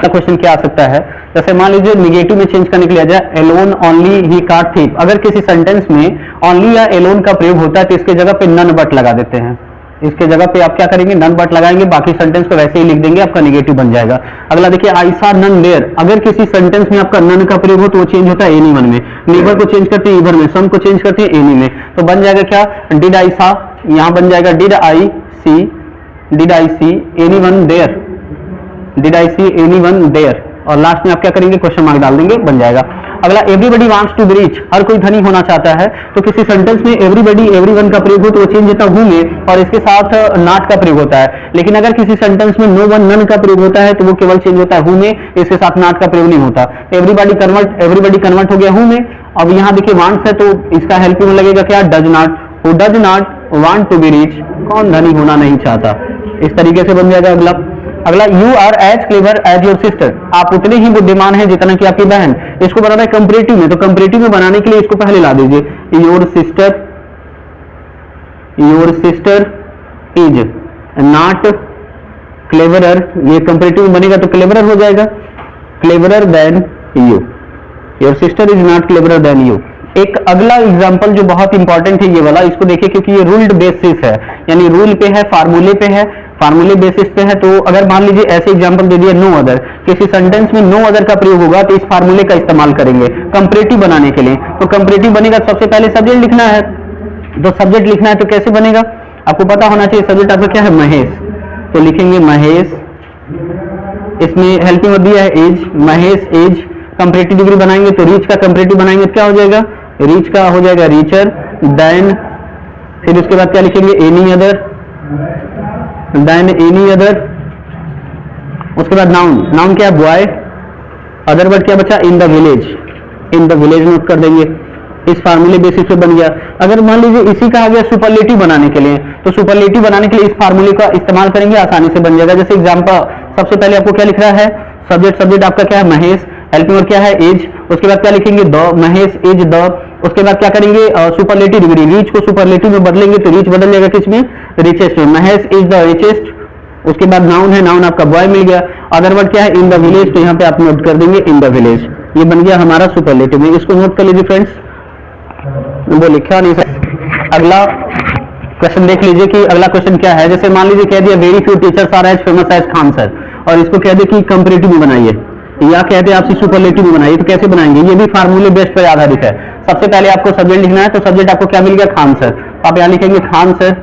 क्वेश्चन क्या आ सकता है, जैसे मान लीजिए निगेटिव में चेंज करने के लिए आ जाए, एलोन ओनली ही काट थीप। अगर किसी सेंटेंस में ओनली या एलोन का प्रयोग होता है तो इसके जगह पे नन बट लगा देते हैं। इसके जगह पे आप क्या करेंगे, नन बट लगाएंगे, बाकी सेंटेंस को वैसे ही लिख देंगे, आपका निगेटिव बन जाएगा। अगला देखिए, आई सा नन देयर। अगर किसी सेंटेंस में आपका नन का प्रयोग हो तो वो चेंज होता है एनी वन में। नेवर को चेंज करते हैं ईवर में, सम को चेंज करते हैं एनी में, तो बन जाएगा क्या, डिड आई सा, यहां बन जाएगा did I see anyone there, did I see anyone there. और लास्ट में आप क्या करेंगे, क्वेश्चन मार्क डाल देंगे, बन जाएगा। अगला, everybody wants to be rich. हर कोई धनी होना चाहता है, तो किसी सेंटेंस में एवरीबडी एवरीवन का प्रयोग हो तो वो चेंज होता है हु में, और इसके साथ नॉट का प्रयोग होता है। लेकिन अगर किसी सेंटेंस में नो वन नन का प्रयोग होता है तो वो केवल चेंज होता है हु में, इसके साथ नॉट का प्रयोग नहीं होता। एवरीबडी कन्वर्ट हो गया हु में। अब यहाँ देखिए वांट्स है तो इसका हेल्पिंग में लगेगा क्या, does not. Who does not want to be rich, कौन धनी होना नहीं चाहता, इस तरीके से बन जाएगा। अगला, you are as clever as your sister. आप उतने ही बुद्धिमान हैं जितना कि आपकी बहन। इसको बनाना है कंपैरेटिव में, तो कंपैरेटिव में बनाने के लिए इसको पहले ला दीजिए, your sister is not cleverer. ये कंपैरेटिव में बनेगा तो क्लेवरर हो जाएगा, cleverer than you. Your sister is not cleverer than you. एक अगला एग्जांपल जो बहुत इंपॉर्टेंट है ये वाला, इसको देखिए क्योंकि ये रूल्ड बेसिस है, यानी रूल पे है, फार्मूले पे है, फार्मूले बेसिस पे है। तो अगर मान लीजिए ऐसे एग्जांपल दे दिया, नो अदर, किसी सेंटेंस में नो अदर का प्रयोग होगा तो इस फार्मूले का इस्तेमाल करेंगे कंपैरेटिव बनाने के लिए। तो कंपैरेटिव बनेगा तो सबसे पहले सब्जेक्ट लिखना है, तो सब्जेक्ट लिखना है तो कैसे बनेगा, आपको पता होना चाहिए सब्जेक्ट आपका क्या है, महेश। तो लिखेंगे महेश, इसमें हेल्पिंग दिया है as, Mahesh as. Comparative degree बनाएंगे तो रीच का कंपैरेटिव बनाएंगे तो क्या हो जाएगा, रीच का हो जाएगा रीचर, देन फिर उसके बाद क्या लिखेंगे, any other, than any other. उसके बाद नाउन, नाउन क्या है, बॉय। अदर वर्ड क्या बचा, in the village, in the village note कर देंगे। इस फार्मूले बेसिस पे बन गया। अगर मान लीजिए इसी का आ गया सुपरलेटिव बनाने के लिए, तो सुपरलेटिव बनाने के लिए इस फार्मूले का इस्तेमाल करेंगे, आसानी से बन जाएगा। जैसे एग्जांपल, सबसे पहले आपको क्या लिख रहा है, सब्जेक्ट आपका क्या है, महेश, हेल्पिंग वर्ड क्या है, एज। उसके बाद क्या लिखेंगे, द, महेश एज द। उसके बाद क्या करेंगे, सुपरलेटिव डिग्री, रीच को सुपरलेटिव में बदलेंगे तो रीच बदल जाएगा किसमें, रिचेस्ट में, महेश इज द रिचेस्ट। उसके बाद नाउन है, नाउन आपका बॉय मिल गया। अदर वर्ड क्या है, इन द विलेज, तो यहाँ पे आप नोट कर देंगे इन द विलेज। ये बन गया हमारा सुपरलेटिव में, इसको नोट कर लीजिए फ्रेंड्स। वो लिखा नहीं सर। अगला क्वेश्चन देख लीजिए कि अगला क्वेश्चन क्या है। जैसे मान लीजिए कह दिया very few teachers are as famous as Khan sir, और इसको कह दिया कि कंपैरेटिव में बनाइए, या कहते हैं आपसे सुपरलेटिव में बनाइए, तो कैसे बनाएंगे? ये भी फार्मूले बेस्ड पर आधारित है। सबसे पहले आपको सब्जेक्ट लिखना है, तो सब्जेक्ट आपको क्या मिल गया? खान सर। आप यहाँ लिखेंगे खान सर,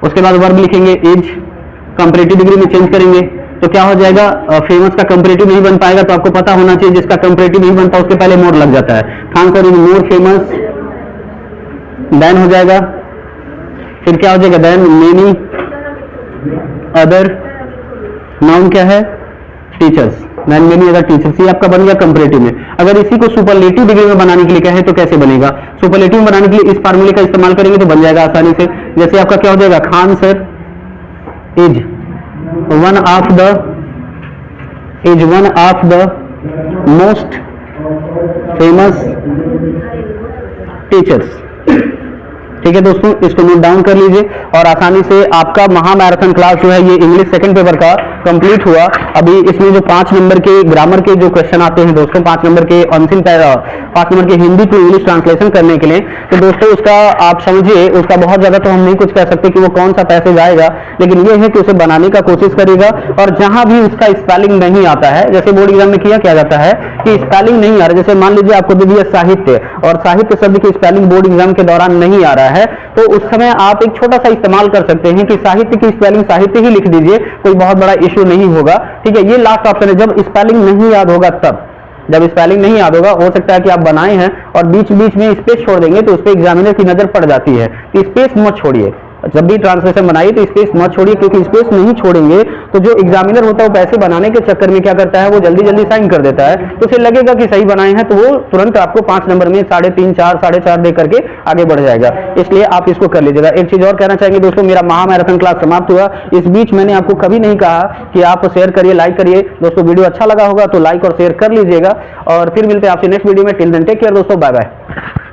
उसके बाद वर्ब लिखेंगे एज, कंपैरेटिव डिग्री में चेंज करेंगे तो क्या हो जाएगा? फेमस का कंपैरेटिव नहीं बन पाएगा, तो आपको पता होना चाहिए जिसका कंपैरेटिव नहीं बनता उसके पहले मोर लग जाता है। Khan sir is more famous than हो जाएगा, फिर क्या हो जाएगा? देन मेनी अदर, नाउन क्या है? Teachers, than many other teachers. ये आपका बन गया कंपैरेटिव में। अगर इसी को सुपरलेटिव डिग्री में बनाने के लिए कहे तो कैसे बनेगा? सुपरलेटिव में बनाने के लिए इस फार्मूले का इस्तेमाल करेंगे तो बन जाएगा आसानी से। जैसे आपका क्या हो जाएगा? Khan sir is one of the most famous teachers. ठीक है दोस्तों, इसको नोट डाउन कर लीजिए और आसानी से आपका महामैराथन क्लास जो है ये इंग्लिश सेकंड पेपर का कंप्लीट हुआ। अभी इसमें जो 5 नंबर के ग्रामर के जो क्वेश्चन आते हैं दोस्तों, 5 नंबर के अनसिन 5 नंबर के हिंदी टू इंग्लिश ट्रांसलेशन करने के लिए, तो दोस्तों उसका आप समझिए, उसका बहुत ज्यादा तो हम नहीं कुछ कह सकते कि वो कौन सा पैसेज आएगा, लेकिन ये है कि उसे बनाने का कोशिश करेगा। और जहां भी उसका स्पेलिंग नहीं आता है, जैसे बोर्ड एग्जाम में किया जाता है कि स्पेलिंग नहीं आ रहा, जैसे मान लीजिए आपको दे दिया साहित्य, और साहित्य शब्द की स्पेलिंग बोर्ड एग्जाम के दौरान नहीं आ रहा है, तो उस समय आप एक छोटा सा इस्तेमाल कर सकते हैं कि साहित्य की स्पेलिंग साहित्य ही लिख दीजिए, कोई बहुत बड़ा इश्यू नहीं होगा। ठीक है, ये लास्ट ऑप्शन है। जब स्पेलिंग नहीं याद होगा तब, जब स्पेलिंग नहीं याद होगा, हो सकता है कि आप बनाए हैं और बीच बीच में स्पेस छोड़ देंगे तो उस पर एग्जामिनर की नजर पड़ जाती है। तो स्पेस मत छोड़िए, जब भी ट्रांसलेशन बनाइए तो स्पेस मत छोड़िए, क्योंकि स्पेस नहीं छोड़ेंगे तो जो एग्जामिनर होता है वो पैसे बनाने के चक्कर में क्या करता है, वो जल्दी जल्दी साइन कर देता है, तो उसे लगेगा कि सही बनाए हैं, तो वो तुरंत आपको 5 नंबर में 3.5 4 4.5 दे करके आगे बढ़ जाएगा। इसलिए आप इसको कर लीजिएगा। एक चीज और कहना चाहेंगे दोस्तों, मेरा महामैराथन क्लास समाप्त हुआ। इस बीच मैंने आपको कभी नहीं कहा कि आप शेयर करिए, लाइक करिए। दोस्तों वीडियो अच्छा लगा होगा तो लाइक और शेयर कर लीजिएगा, और फिर मिलते हैं आपसे नेक्स्ट वीडियो में। टिल देन टेक केयर दोस्तों, बाय बाय।